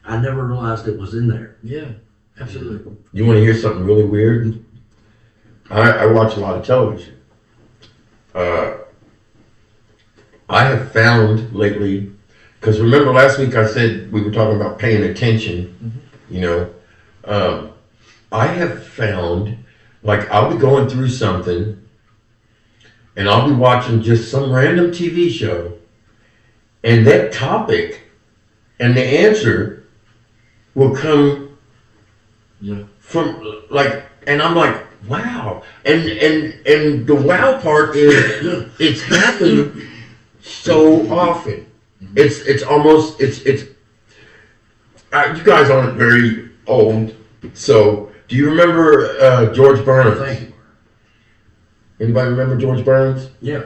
[SPEAKER 4] I never realized it was in there.
[SPEAKER 3] Yeah. Absolutely.
[SPEAKER 1] You want to hear something really weird? I watch a lot of television. I have found lately, because remember last week I said we were talking about paying attention, you know. I have found, like, I'll be going through something and I'll be watching just some random TV show, and that topic and the answer will come
[SPEAKER 3] Yeah.
[SPEAKER 1] from, like, and I'm like, wow. And the wow part is it's happened so often. It's almost you guys aren't very old, so do you remember George Burns?
[SPEAKER 4] Thank you.
[SPEAKER 1] Anybody remember George Burns?
[SPEAKER 4] Yeah.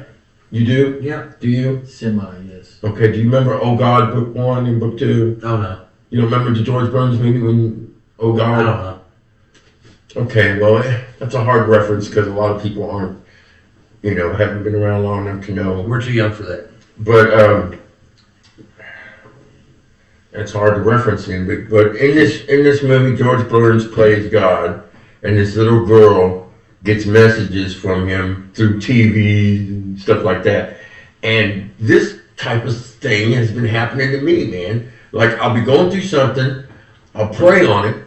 [SPEAKER 1] You do?
[SPEAKER 4] Yeah.
[SPEAKER 1] Do you?
[SPEAKER 3] Semi, yes.
[SPEAKER 1] Okay, do you remember Oh God, book 1 and book 2?
[SPEAKER 4] Oh no.
[SPEAKER 1] You don't remember the George Burns movie when Oh God?
[SPEAKER 4] I don't know.
[SPEAKER 1] Okay, well, that's a hard reference because a lot of people aren't, haven't been around long enough to know.
[SPEAKER 4] We're too young for that.
[SPEAKER 1] But it's hard to reference him. But in this movie, George Burns plays God, and this little girl gets messages from him through TV and stuff like that. And this type of thing has been happening to me, man. Like, I'll be going through something, I'll pray on it,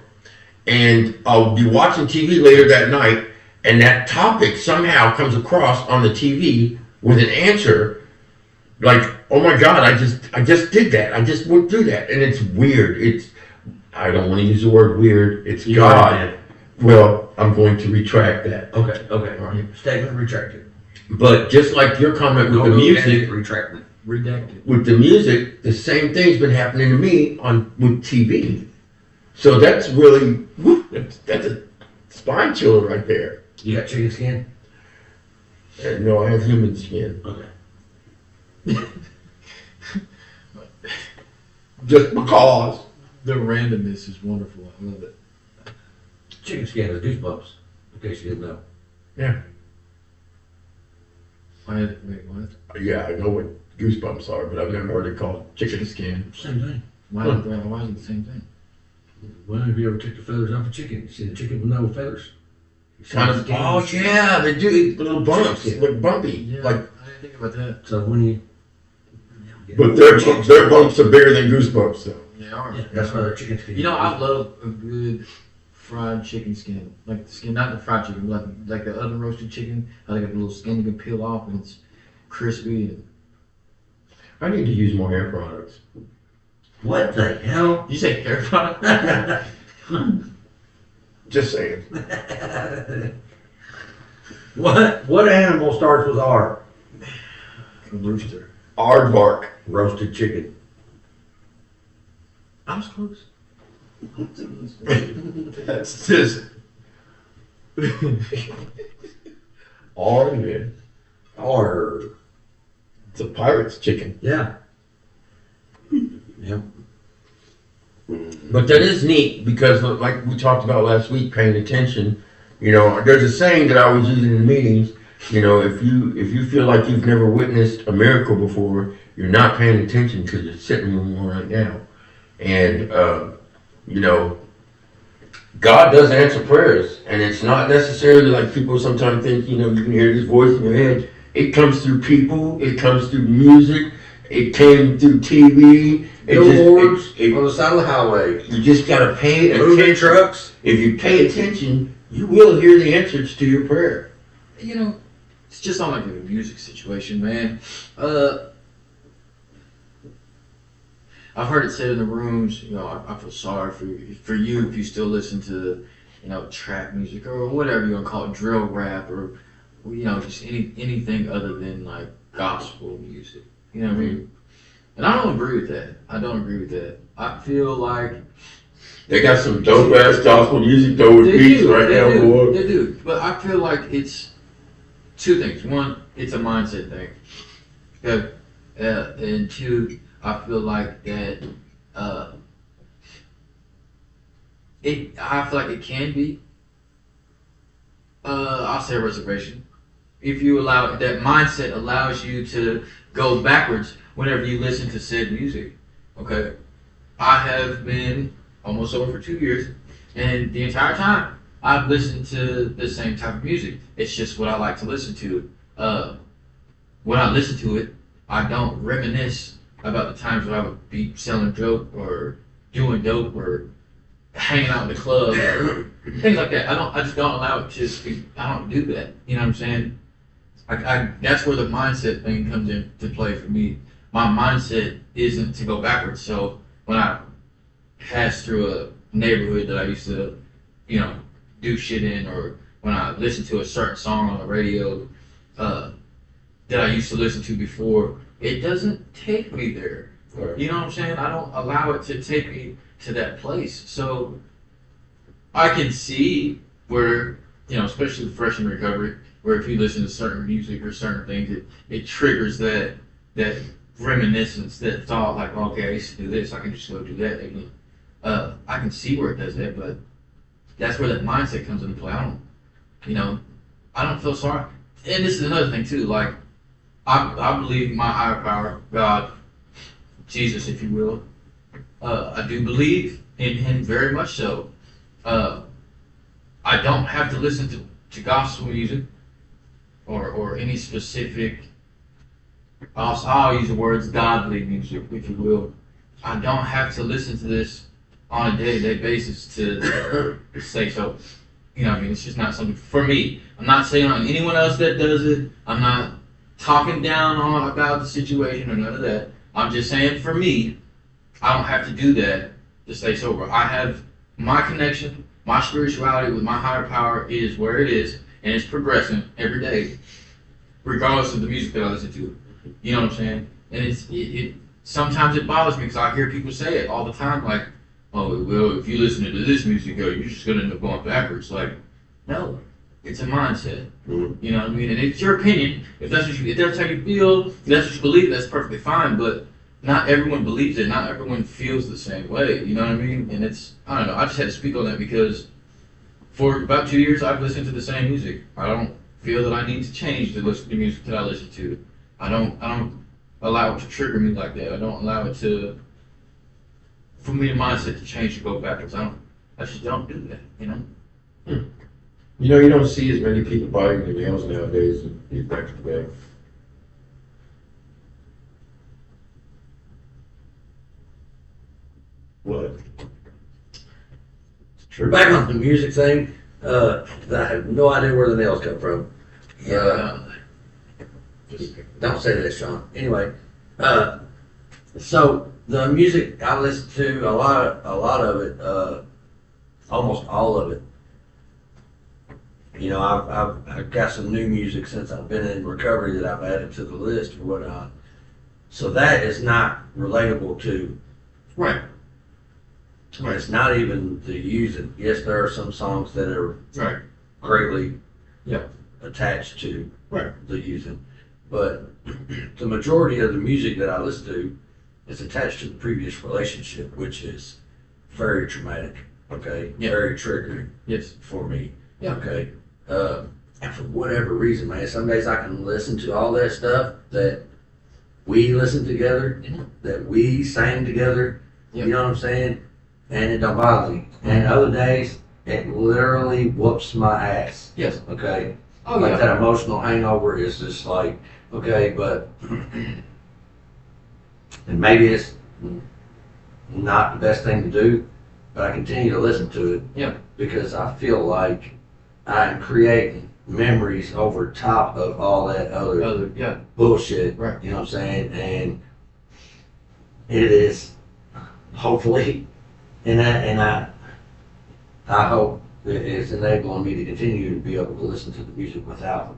[SPEAKER 1] and I'll be watching TV later that night, and that topic somehow comes across on the TV with an answer. Like, oh my God, I just did that. I just went through that. And it's weird. I don't want to use the word weird. It's
[SPEAKER 4] You
[SPEAKER 1] God.
[SPEAKER 4] already did.
[SPEAKER 1] Well, I'm going to retract that.
[SPEAKER 4] Okay. Okay.
[SPEAKER 3] All right.
[SPEAKER 4] Statement retracted.
[SPEAKER 1] But just like your comment with the music,
[SPEAKER 4] Retracted.
[SPEAKER 3] Redacted.
[SPEAKER 1] with the music, the same thing's been happening to me with TV. So that's really, that's a spine chiller right there.
[SPEAKER 4] You got chicken skin?
[SPEAKER 1] No, I have human skin.
[SPEAKER 4] Okay.
[SPEAKER 1] Just because.
[SPEAKER 3] The randomness is wonderful. I love it.
[SPEAKER 4] Chicken skin is goosebumps. In case you didn't know.
[SPEAKER 3] Wait, what?
[SPEAKER 1] Yeah, I know what goosebumps are, but I've never heard it called chicken skin.
[SPEAKER 4] Same thing.
[SPEAKER 3] Why is it the same thing?
[SPEAKER 4] Well, have you ever took the feathers off a chicken? You seen a chicken with no feathers?
[SPEAKER 1] Kind of, oh yeah, they do little bumps, look bumpy.
[SPEAKER 3] Yeah.
[SPEAKER 1] Like,
[SPEAKER 3] I didn't think about that.
[SPEAKER 4] So when you.
[SPEAKER 1] but their bumps are bigger than goosebumps though.
[SPEAKER 3] They are.
[SPEAKER 4] Yeah, that's why they're chicken skin.
[SPEAKER 3] You know, I love a good fried chicken skin. Like the skin, not the fried chicken, but like the oven roasted chicken. I think the little skin you can peel off and it's crispy. And...
[SPEAKER 1] I need to use more hair products.
[SPEAKER 4] What the hell?
[SPEAKER 3] You say hair product?
[SPEAKER 1] Just saying.
[SPEAKER 4] What animal starts with R?
[SPEAKER 3] A rooster.
[SPEAKER 1] Aardvark.
[SPEAKER 4] Roasted chicken.
[SPEAKER 3] I was close.
[SPEAKER 1] That's just. man.
[SPEAKER 4] R.
[SPEAKER 1] It's a pirate's chicken.
[SPEAKER 4] Yeah. Yep.
[SPEAKER 1] But that is neat because, like we talked about last week, paying attention. There's a saying that I was using in meetings. If you feel like you've never witnessed a miracle before, you're not paying attention because you're sitting in one right now. And God does answer prayers, and it's not necessarily like people sometimes think. You can hear this voice in your head. It comes through people. It comes through music. It came through TV.
[SPEAKER 2] Billboards on the side of the highway.
[SPEAKER 1] You just gotta pay
[SPEAKER 2] Moving
[SPEAKER 1] attention.
[SPEAKER 2] trucks.
[SPEAKER 1] If you pay attention, you will hear the answers to your prayer.
[SPEAKER 3] It's just on like a music situation, man. I've heard it said in the rooms, I feel sorry for you if you still listen to, trap music or whatever you want to call it, drill rap or, just anything other than like gospel music. You know what I mean? And I don't agree with that. I feel like
[SPEAKER 1] They got some dope ass gospel music though with beats right now, boy.
[SPEAKER 3] They do. But I feel like it's two things. One, it's a mindset thing. Okay. And two, I feel like that I feel like it can be. I'll say a reservation. If you allow that mindset allows you to go backwards whenever you listen to said music. Okay, I have been almost over for 2 years, and the entire time I've listened to the same type of music. It's just what I like to listen to. When I listen to it, I don't reminisce about the times when I would be selling dope or doing dope or hanging out in the club or things like that. I just don't allow it to speak. I don't do that. You know what I'm saying? That's where the mindset thing comes into play for me. My mindset isn't to go backwards. So when I pass through a neighborhood that I used to, do shit in, or when I listen to a certain song on the radio that I used to listen to before, it doesn't take me there.
[SPEAKER 1] Right.
[SPEAKER 3] You know what I'm saying? I don't allow it to take me to that place. So I can see where, especially fresh in recovery, where if you listen to certain music or certain things, it triggers that reminiscence, that thought like, okay, I used to do this, I can just go do that again. I can see where it does that, but that's where that mindset comes into play. I don't feel sorry. And this is another thing too, like, I believe my higher power, God, Jesus, if you will. I do believe in him very much so. I don't have to listen to gospel music or any specific, I'll use the words godly music, if you will. I don't have to listen to this on a day-to-day basis to say so. You know what I mean? It's just not something for me. I'm not saying on anyone else that does it. I'm not talking down on about the situation or none of that. I'm just saying for me, I don't have to do that to stay sober. I have my connection, my spirituality with my higher power is where it is, and it's progressing every day, regardless of the music that I listen to. You know what I'm saying? And it sometimes it bothers me because I hear people say it all the time, like, oh, well, if you listen to this music, you're just going to end up going backwards. Like, no, it's a mindset.
[SPEAKER 1] Mm-hmm.
[SPEAKER 3] You know what I mean? And it's your opinion. If that's how you feel, if that's what you believe, that's perfectly fine. But not everyone believes it. Not everyone feels the same way. You know what I mean? And I don't know. I just had to speak on that because for about 2 years, I've listened to the same music. I don't feel that I need to change to listen to the music that I listen to. I don't allow it to trigger me like that. I don't allow it to, for me, the mindset to change to go backwards. I just don't do that,
[SPEAKER 1] You don't see as many people biting their nails nowadays in back to back. What?
[SPEAKER 4] True. Back on the music thing, I have no idea where the nails come from. Don't say that, Sean. Anyway, so the music I listen to, a lot of it, almost all of it. I've got some new music since I've been in recovery that I've added to the list or whatnot. So that is not relatable to.
[SPEAKER 3] Right.
[SPEAKER 4] It's not even the using. Yes, there are some songs that are greatly attached to the using. But the majority of the music that I listen to is attached to the previous relationship, which is very traumatic, okay?
[SPEAKER 3] Yeah.
[SPEAKER 4] Very triggering for me, okay? And for whatever reason, man, some days I can listen to all that stuff that we listened together, that we sang together, you know what I'm saying? And it don't bother me. And other days, it literally whoops my ass.
[SPEAKER 3] Yes.
[SPEAKER 4] Okay?
[SPEAKER 3] Oh,
[SPEAKER 4] like
[SPEAKER 3] yeah.
[SPEAKER 4] that emotional hangover is just like, okay, but, and maybe it's not the best thing to do, but I continue to listen to it.
[SPEAKER 3] Yeah.
[SPEAKER 4] Because I feel like I'm creating memories over top of all that other bullshit.
[SPEAKER 3] Right.
[SPEAKER 4] You know what I'm saying? And it is hopefully, and I hope that it's enabling me to continue to be able to listen to the music without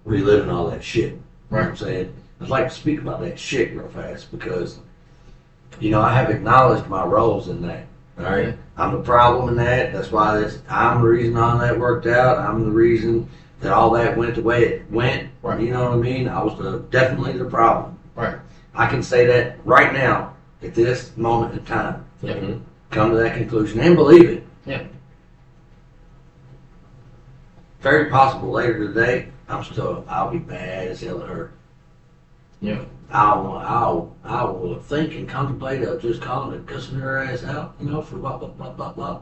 [SPEAKER 4] reliving all that shit. You know what I'm saying? I'd like to speak about that shit real fast because, I have acknowledged my roles in that. All right,
[SPEAKER 3] Yeah.
[SPEAKER 4] I'm the problem in that. That's why I'm the reason all that worked out. I'm the reason that all that went the way it went.
[SPEAKER 3] Right.
[SPEAKER 4] You know what I mean? I was definitely the problem.
[SPEAKER 3] Right.
[SPEAKER 4] I can say that right now at this moment in time.
[SPEAKER 3] Yeah.
[SPEAKER 4] come to that conclusion and believe it.
[SPEAKER 3] Yeah.
[SPEAKER 4] Very possible later today, I'll be bad as hell at her.
[SPEAKER 3] Yeah.
[SPEAKER 4] I will think and contemplate of just calling and cussing her ass out, for blah, blah, blah, blah, blah.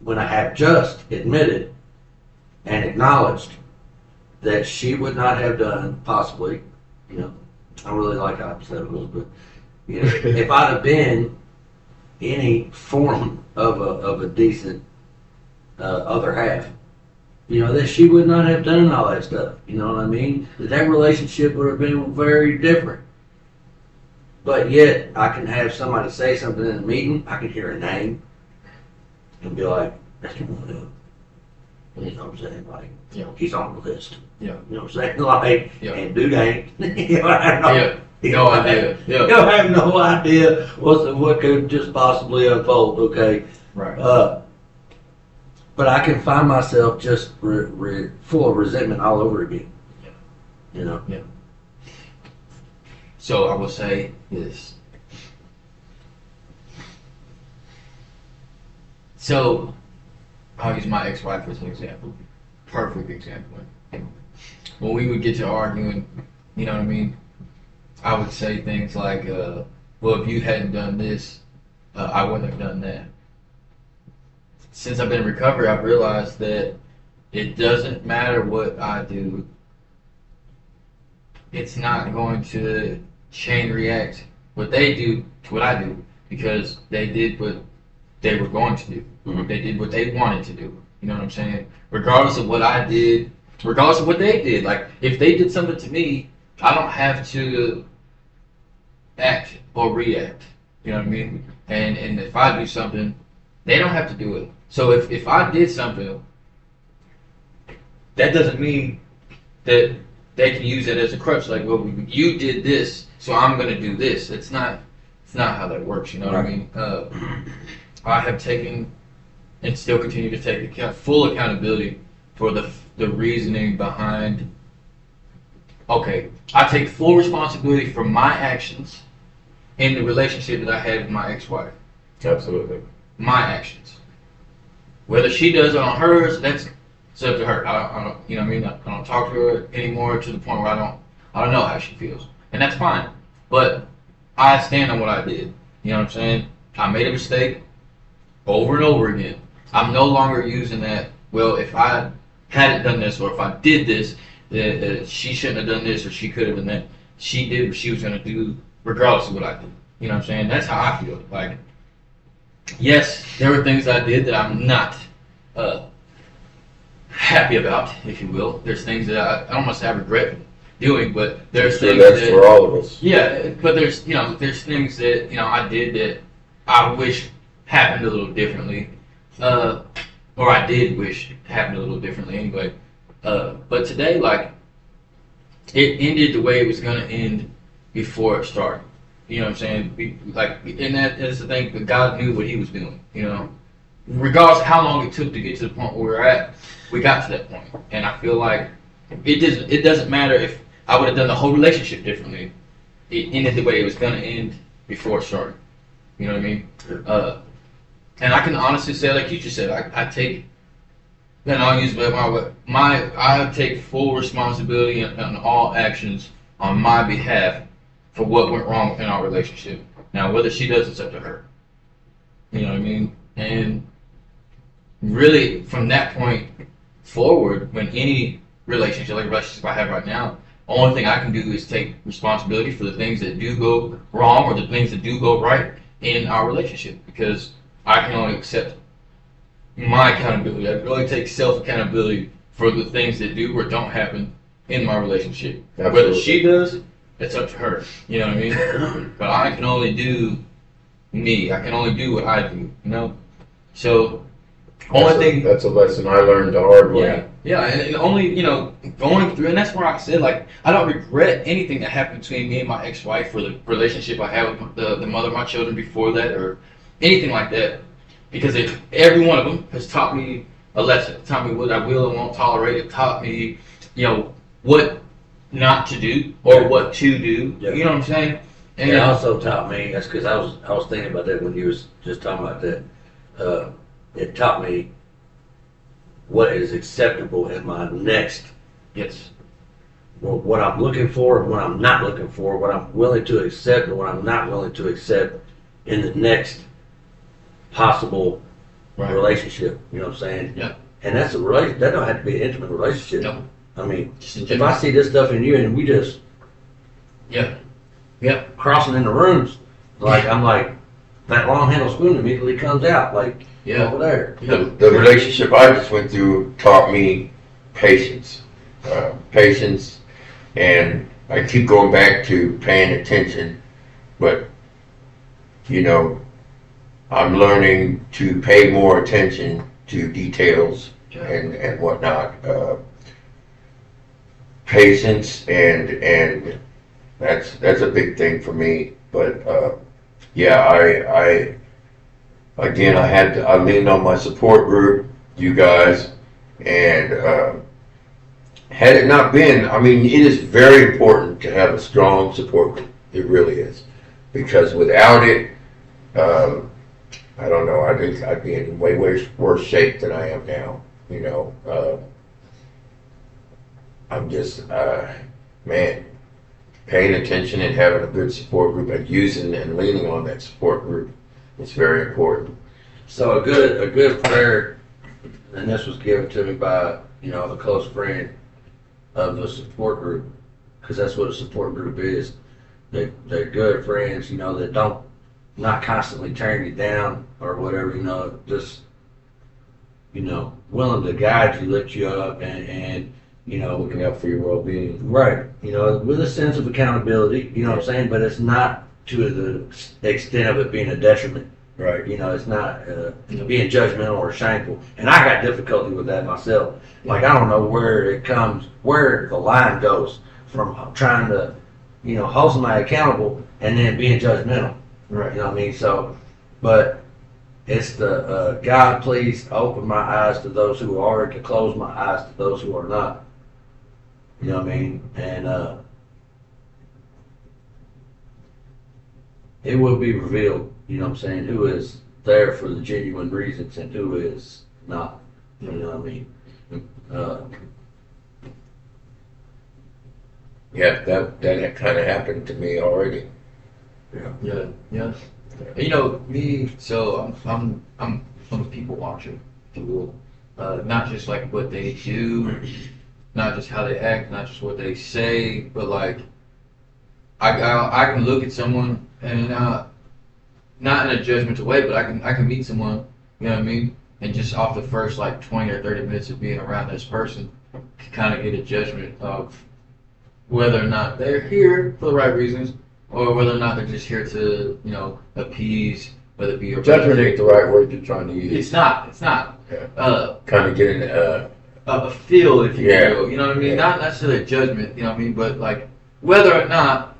[SPEAKER 4] When I have just admitted and acknowledged that she would not have done, possibly, I really like hypotheticals, but, if I'd have been any form of a decent other half, that she would not have done all that stuff. You know what I mean? That relationship would have been very different. But yet, I can have somebody say something in a meeting, I can hear a name, and be like, that's the one. You know what I'm saying? Like, he's on the list.
[SPEAKER 3] Yeah.
[SPEAKER 4] You know what I'm saying? Like, and dude ain't.
[SPEAKER 3] No idea. Yeah.
[SPEAKER 4] You have no idea what could just possibly unfold, okay?
[SPEAKER 3] Right.
[SPEAKER 4] But I can find myself just full of resentment all over again.
[SPEAKER 3] Yeah. So I will say this. So I'll use my ex-wife as an example. Perfect example. When we would get to arguing, you know what I mean? I would say things like, well, if you hadn't done this, I wouldn't have done that. Since I've been in recovery, I've realized that it doesn't matter what I do. It's not going to chain react what they do to what I do, because they did what they were going to do.
[SPEAKER 4] Mm-hmm.
[SPEAKER 3] They did what they wanted to do. You know what I'm saying? Regardless of what I did, regardless of what they did. Like, if they did something to me, I don't have to act or react. You know what I mean? And if I do something, they don't have to do it. So if I did something, that doesn't mean that they can use it as a crutch. Like, well, you did this, so I'm going to do this. It's not how that works. You know what I mean? I have taken and still continue to take full accountability for the reasoning behind. Okay, I take full responsibility for my actions in the relationship that I had with my ex-wife.
[SPEAKER 1] Absolutely.
[SPEAKER 3] My actions. Whether she does it on hers, that's up to her. I don't, you know what I mean? I don't talk to her anymore to the point where I don't know how she feels, and that's fine. But I stand on what I did. You know what I'm saying? I made a mistake over and over again. I'm no longer using that. Well, if I hadn't done this, or if I did this, she shouldn't have done this, or she could have done that. She did what she was going to do, regardless of what I did. You know what I'm saying? That's how I feel. Like, yes, there were things I did that I'm not happy about, if you will. There's things that I don't want to say I regret doing, but there's things
[SPEAKER 1] that's for all of us.
[SPEAKER 3] Yeah, but there's things that I did that I wish happened a little differently, or I did wish happened a little differently anyway. But today, like, it ended the way it was gonna end before it started. You know what I'm saying? And that is the thing, that God knew what He was doing. Regardless of how long it took to get to the point where we're at, we got to that point. And I feel like it doesn't matter if I would have done the whole relationship differently. It ended the way it was gonna end before it started. You know what I mean? And I can honestly say, like you just said, I take, and I'll use I take full responsibility on all actions on my behalf for what went wrong in our relationship. Now, whether she does, it's up to her. You know what I mean? And really, from that point forward, when any relationship, like the relationship I have right now, the only thing I can do is take responsibility for the things that do go wrong or the things that do go right in our relationship, because I can only accept my accountability. I can only take self-accountability for the things that do or don't happen in my relationship.
[SPEAKER 1] Absolutely.
[SPEAKER 3] Whether she does, it's up to her. You know what I mean? But I can only do me. I can only do what I do. So
[SPEAKER 1] That's a lesson I learned the hard way.
[SPEAKER 3] Yeah, and only, going through, and that's where I said, like, I don't regret anything that happened between me and my ex-wife, or the relationship I had with the mother of my children before that, or anything like that, because every one of them has taught me a lesson. It taught me what I will and won't tolerate. It taught me, what not to do or what to do.
[SPEAKER 4] Yeah.
[SPEAKER 3] You know what I'm saying? And
[SPEAKER 4] It also taught me, that's because I was thinking about that when you was just talking about that. It taught me what is acceptable in my next,
[SPEAKER 3] yes,
[SPEAKER 4] what I'm looking for and what I'm not looking for, what I'm willing to accept and what I'm not willing to accept in the next possible
[SPEAKER 3] right.
[SPEAKER 4] relationship. You know what I'm saying?
[SPEAKER 3] Yeah.
[SPEAKER 4] And that's a relation. That don't have to be an intimate relationship.
[SPEAKER 3] No.
[SPEAKER 4] I mean,
[SPEAKER 3] Just in
[SPEAKER 4] if
[SPEAKER 3] general.
[SPEAKER 4] I see this stuff in you and we just
[SPEAKER 3] Yeah.
[SPEAKER 4] crossing in the rooms, like I'm like that long handled spoon immediately comes out like
[SPEAKER 3] Yeah.
[SPEAKER 4] over there.
[SPEAKER 1] The relationship I just went through taught me patience. Patience, and I keep going back to paying attention, but you know, I'm learning to pay more attention to details and whatnot. Patience and that's a big thing for me. But yeah, I again I leaned on my support group, you guys, and had it not been, I mean, it is very important to have a strong support group. It really is, because without it, I don't know. I think I'd be in way worse shape than I am now. You know, I'm just man, paying attention and having a good support group and using and leaning on that support group is very important.
[SPEAKER 4] So a good prayer, and this was given to me by a close friend of the support group, because that's what a support group is. They're good friends, that don't not constantly tearing you down or whatever, just willing to guide you, lift you up, and
[SPEAKER 1] Looking out for your well-being.
[SPEAKER 4] right, with a sense of accountability, what I'm saying, but it's not to the extent of it being a detriment.
[SPEAKER 1] Right.
[SPEAKER 4] It's not being judgmental or shameful. And I got difficulty with that myself. Like, I don't know where the line goes from trying to, hold somebody accountable and then being judgmental.
[SPEAKER 1] Right.
[SPEAKER 4] You know what I mean? So, but it's the God, please open my eyes to those who are, to close my eyes to those who are not. You know what I mean? And it will be revealed, what I'm saying, who is there for the genuine reasons and who is not. You know what I mean?
[SPEAKER 1] Yeah, that kind of happened to me already.
[SPEAKER 3] Yeah. Me. So I'm a people watcher, if you will. Not just like what they do, not just how they act, not just what they say, but like I can look at someone and not in a judgmental way, but I can meet someone, you know what I mean, and just off the first like 20 or 30 minutes of being around this person, kind of get a judgment of whether or not they're here for the right reasons, or whether or not they're just here to, appease, whether it be your
[SPEAKER 1] Judgment ain't the right word you're trying to use.
[SPEAKER 3] It's not.
[SPEAKER 1] Yeah. Kind of getting
[SPEAKER 3] A feel, if you
[SPEAKER 1] Yeah.
[SPEAKER 3] will. You know what I mean?
[SPEAKER 1] Yeah.
[SPEAKER 3] Not necessarily a judgment, you know what I mean? But like whether or not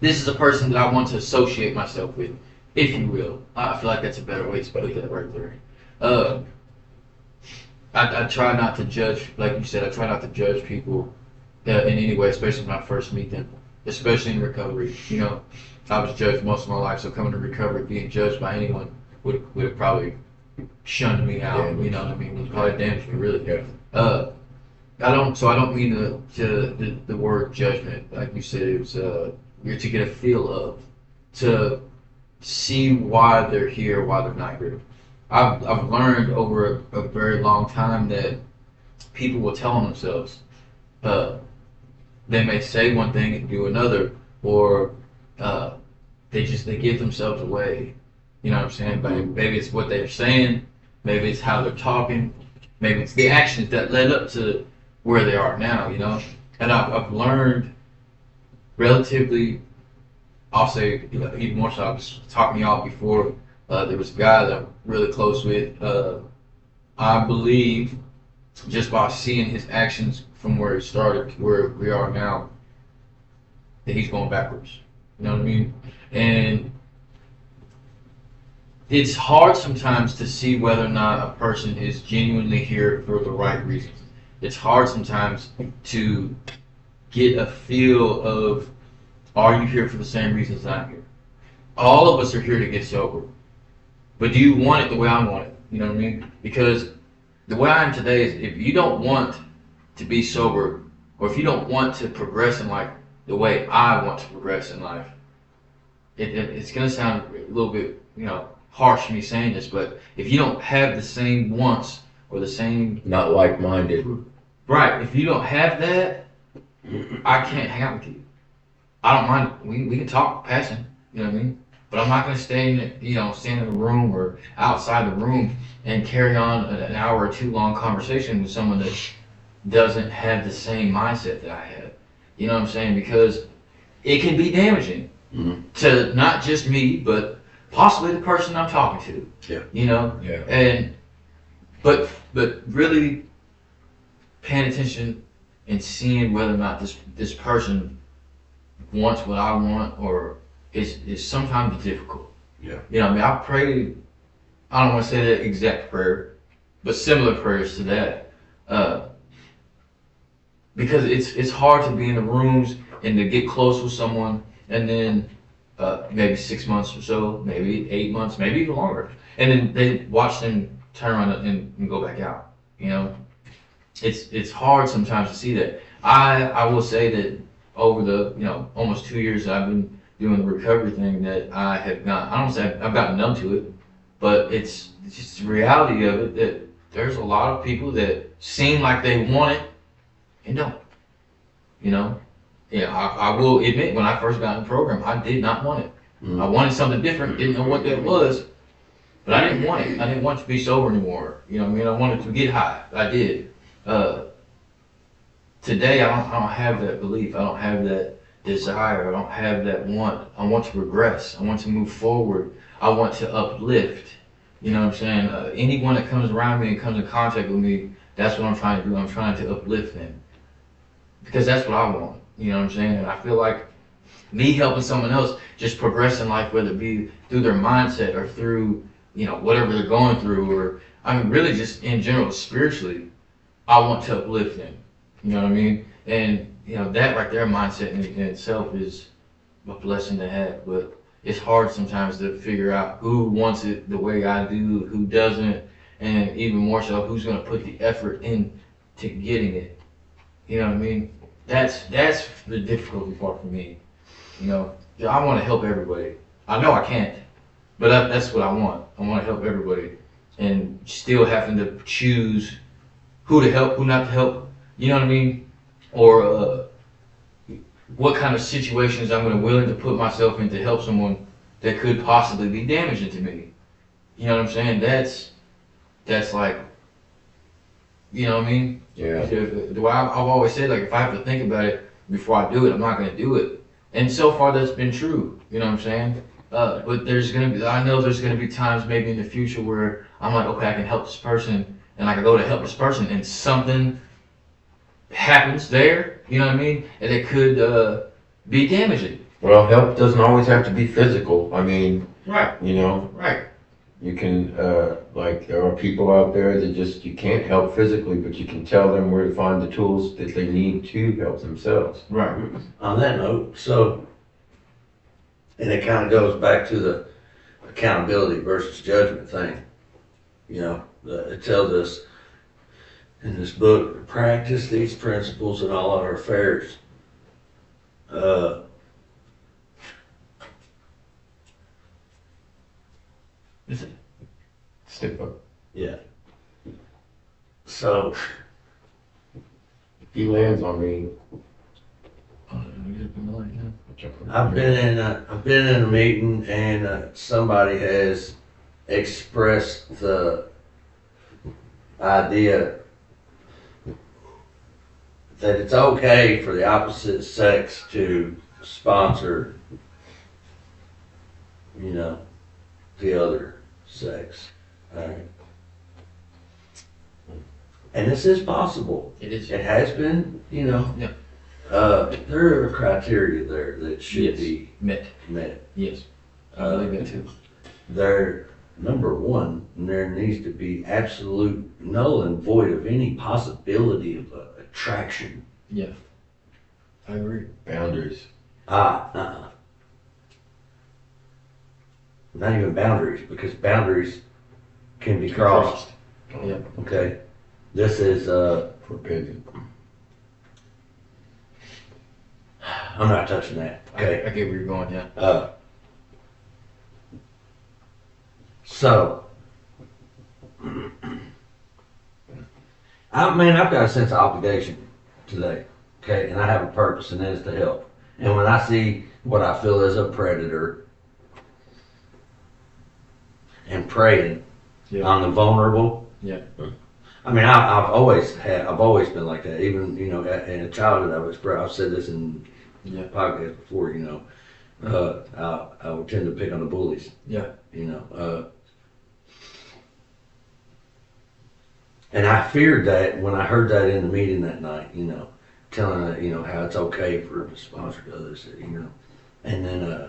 [SPEAKER 3] this is a person that I want to associate myself with, if you will. I feel like that's a better way to put that right there. I try not to judge, like you said, I try not to judge people in any way, especially when I first meet them, especially in recovery. I was judged most of my life, so coming to recovery, being judged by anyone would have probably shunned me out.
[SPEAKER 1] Yeah.
[SPEAKER 3] You know what I mean? Would probably damaged me really.
[SPEAKER 1] Yeah.
[SPEAKER 3] I don't mean to the word judgment, like you said. It was you're to get a feel of, to see why they're here, why they're not here. I've learned over a very long time that people will tell on themselves. They may say one thing and do another, or they give themselves away. You know what I'm saying? Maybe it's what they're saying, maybe it's how they're talking, maybe it's the actions that led up to where they are now. And I've learned relatively, I'll say, even more so. I was talking to y'all before. There was a guy that I'm really close with. I believe, just by seeing his actions from where he started to where we are now, that he's going backwards. You know what I mean? And it's hard sometimes to see whether or not a person is genuinely here for the right reasons. It's hard sometimes to get a feel of, are you here for the same reasons I'm here? All of us are here to get sober. But do you want it the way I want it? You know what I mean? Because the way I am today is if you don't want to be sober, or if you don't want to progress in life the way I want to progress in life, it's going to sound a little bit, harsh me saying this, but if you don't have the same wants or the same...
[SPEAKER 1] Not like-minded.
[SPEAKER 3] Right. If you don't have that, I can't hang out with you. I don't mind. We can talk passion, you know what I mean? But I'm not going to stay stand in a room or outside the room and carry on an hour or two long conversation with someone that doesn't have the same mindset that I have. You know what I'm saying? Because it can be damaging to not just me, but possibly the person I'm talking to.
[SPEAKER 1] Yeah.
[SPEAKER 3] Yeah. And but really paying attention and seeing whether or not this person wants what I want or is sometimes difficult.
[SPEAKER 1] Yeah.
[SPEAKER 3] I pray, I don't want to say that exact prayer, but similar prayers to that. Because it's hard to be in the rooms and to get close with someone and then maybe 6 months or so, maybe 8 months, maybe even longer. And then they watch them turn around and go back out. It's hard sometimes to see that. I will say that over the almost 2 years that I've been doing the recovery thing, that I don't say I've gotten numb to it, but it's just the reality of it that there's a lot of people that seem like they want it and don't. I will admit when I first got in the program, I did not want it. I wanted something different, didn't know what that was, but I didn't want it. I didn't want to be sober anymore. I wanted to get high. I did. Today, I don't have that belief. I don't have that desire. I don't have that want. I want to progress. I want to move forward. I want to uplift. You know what I'm saying? Anyone that comes around me and comes in contact with me, that's what I'm trying to do. I'm trying to uplift them. Because that's what I want. You know what I'm saying? And I feel like me helping someone else just progress in life, whether it be through their mindset or through, whatever they're going through, or really just in general, spiritually, I want to uplift them. You know what I mean? And, that right there, mindset in itself is a blessing to have. But it's hard sometimes to figure out who wants it the way I do, who doesn't, and even more so, who's going to put the effort into getting it. You know what I mean? That's the difficulty part for me. I want to help everybody. I know I can't, but that's what I want. I want to help everybody. And still having to choose who to help, who not to help. You know what I mean? Or what kind of situations I'm willing to put myself in to help someone that could possibly be damaging to me. You know what I'm saying? That's like, you know what I mean?
[SPEAKER 1] Yeah.
[SPEAKER 3] The way I've always said, like, if I have to think about it before I do it, I'm not going to do it. And so far, that's been true. You know what I'm saying? But I know there's going to be times maybe in the future where I'm like, okay, I can help this person, and I can go to help this person, and something happens there, you know what I mean? And it could be damaging.
[SPEAKER 1] Well, help doesn't always have to be physical.
[SPEAKER 3] Right.
[SPEAKER 1] Right. You can, there are people out there that you can't help physically, but you can tell them where to find the tools that they need to help themselves.
[SPEAKER 3] Right.
[SPEAKER 4] On that note, and it kind of goes back to the accountability versus judgment thing. It tells us in this book, practice these principles in all our affairs.
[SPEAKER 1] Step up.
[SPEAKER 4] Yeah. So
[SPEAKER 1] If he lands on me,
[SPEAKER 4] I've been in a meeting and somebody has expressed the idea that it's okay for the opposite sex to sponsor, the other sex. All right. And this is possible.
[SPEAKER 3] It is.
[SPEAKER 4] It has been,
[SPEAKER 3] Yeah.
[SPEAKER 4] There are criteria there that should be
[SPEAKER 3] met. Yes. I believe that too.
[SPEAKER 4] Number one, there needs to be absolute null and void of any possibility of attraction.
[SPEAKER 3] Yeah. I agree.
[SPEAKER 1] boundaries.
[SPEAKER 4] Not even boundaries, because boundaries can be crossed.
[SPEAKER 3] Yeah.
[SPEAKER 4] Okay. This is
[SPEAKER 1] Forbidden.
[SPEAKER 4] I'm not touching that. Okay.
[SPEAKER 3] I get where you're going, yeah.
[SPEAKER 4] So, I've got a sense of obligation today, okay, and I have a purpose, and that is to help. And when I see what I feel is a predator and preying
[SPEAKER 3] Yeah.
[SPEAKER 4] on the vulnerable,
[SPEAKER 3] Yeah.
[SPEAKER 4] I mean, I've always been like that. Even in a childhood, I've said this in
[SPEAKER 3] Yeah.
[SPEAKER 4] podcasts before. I would tend to pick on the bullies.
[SPEAKER 3] Yeah.
[SPEAKER 4] And I feared that when I heard that in the meeting that night, telling that, how it's okay for a sponsor to others, And then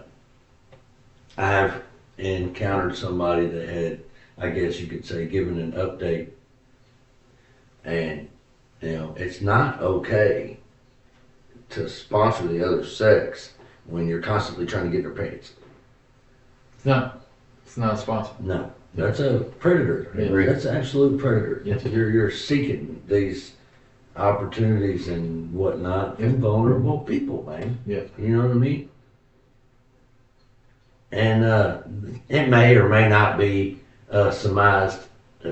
[SPEAKER 4] I've encountered somebody that had, I guess you could say, given an update. And, it's not okay to sponsor the other sex when you're constantly trying to get their pants.
[SPEAKER 3] It's not a sponsor.
[SPEAKER 4] No, that's a predator.
[SPEAKER 3] Yeah.
[SPEAKER 4] That's an absolute predator.
[SPEAKER 3] Yeah.
[SPEAKER 4] You're seeking these opportunities and whatnot from vulnerable people, man.
[SPEAKER 3] Yeah.
[SPEAKER 4] You know what I mean? And it may or may not be surmised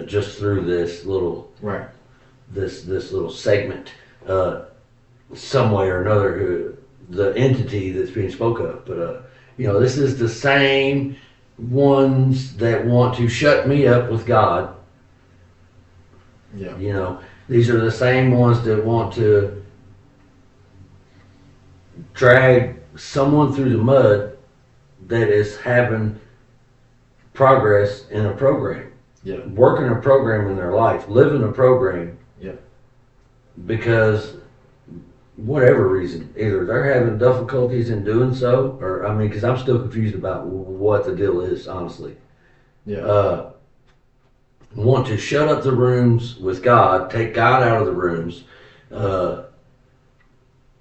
[SPEAKER 4] just through this little
[SPEAKER 3] Right.
[SPEAKER 4] this little segment, some way or another, the entity that's being spoke of. But this is the same ones that want to shut me up with God.
[SPEAKER 3] Yeah.
[SPEAKER 4] These are the same ones that want to drag someone through the mud that is having progress in a program.
[SPEAKER 3] Yeah.
[SPEAKER 4] Working a program in their life, living a program.
[SPEAKER 3] Yeah.
[SPEAKER 4] Because whatever reason, either they're having difficulties in doing so, or because I'm still confused about what the deal is, honestly.
[SPEAKER 3] Yeah.
[SPEAKER 4] Want to shut up the rooms with God, take God out of the rooms,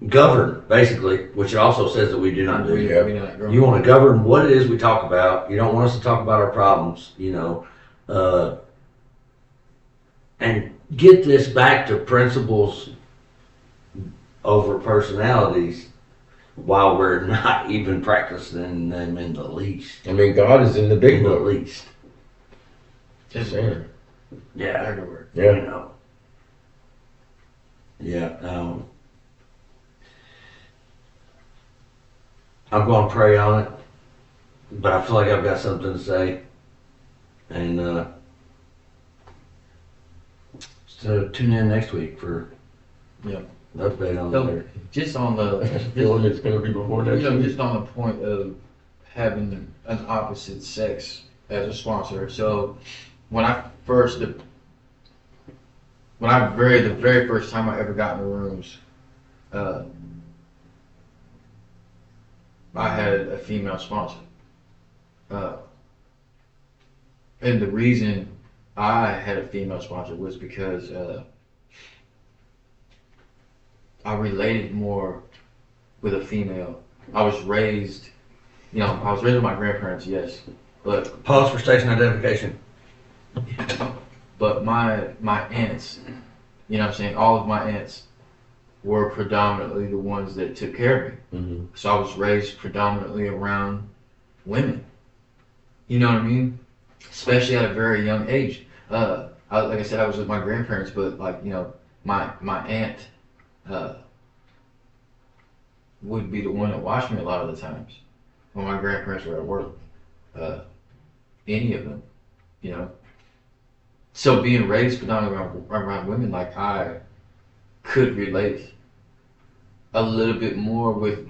[SPEAKER 4] govern, basically, which it also says that we do not do.
[SPEAKER 3] We not growing.
[SPEAKER 4] You want to govern what it is we talk about. You don't want us to talk about our problems, and get this back to principles over personalities while we're not even practicing them in the least.
[SPEAKER 1] I mean, God is in the big
[SPEAKER 4] In the
[SPEAKER 1] book.
[SPEAKER 4] least.
[SPEAKER 3] Just
[SPEAKER 1] Yeah.
[SPEAKER 4] Yeah.
[SPEAKER 3] everywhere.
[SPEAKER 1] Yeah.
[SPEAKER 4] Yeah. I'm going to pray on it, but I feel like I've got something to say. And so tune in next week for
[SPEAKER 3] Yeah.
[SPEAKER 4] an update on
[SPEAKER 3] So,
[SPEAKER 4] that.
[SPEAKER 3] just on the,
[SPEAKER 1] I feel like it's gonna be before next week.
[SPEAKER 3] just on the point of having an opposite sex as a sponsor. So, the very first time I ever got in the rooms, I had a female sponsor. And the reason I had a female sponsor was because I related more with a female. I was raised with my grandparents, yes, but
[SPEAKER 4] Pause for station identification.
[SPEAKER 3] my aunts, all of my aunts were predominantly the ones that took care of me.
[SPEAKER 1] Mm-hmm.
[SPEAKER 3] So I was raised predominantly around women. You know what I mean? Especially at a very young age. Like I said, I was with my grandparents, but my aunt would be the one that watched me a lot of the times when my grandparents were at work. Any of them, So being raised predominantly around women, I could relate a little bit more with,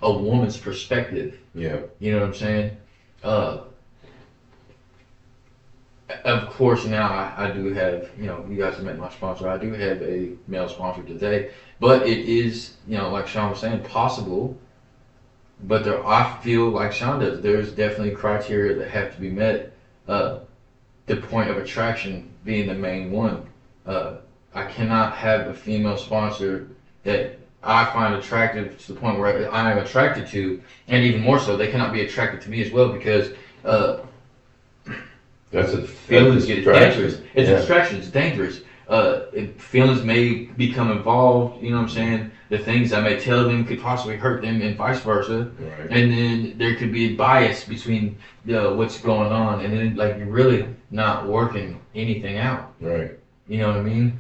[SPEAKER 3] a woman's perspective.
[SPEAKER 1] Yeah.
[SPEAKER 3] You know what I'm saying? Of course, now I do have, you guys have met my sponsor. I do have a male sponsor today, but it is, like Sean was saying, possible. But I feel like Sean does. There's definitely criteria that have to be met. The point of attraction being the main one. I cannot have a female sponsor that I find attractive to the point where I am attracted to, and even more so, they cannot be attracted to me as well because feelings get dangerous. It's a distraction. It's dangerous. Feelings may become involved. You know what I'm saying? The things I may tell them could possibly hurt them, and vice versa.
[SPEAKER 1] Right.
[SPEAKER 3] And then there could be a bias between what's going on, and then like you're really not working anything out.
[SPEAKER 1] Right.
[SPEAKER 3] You know what I mean?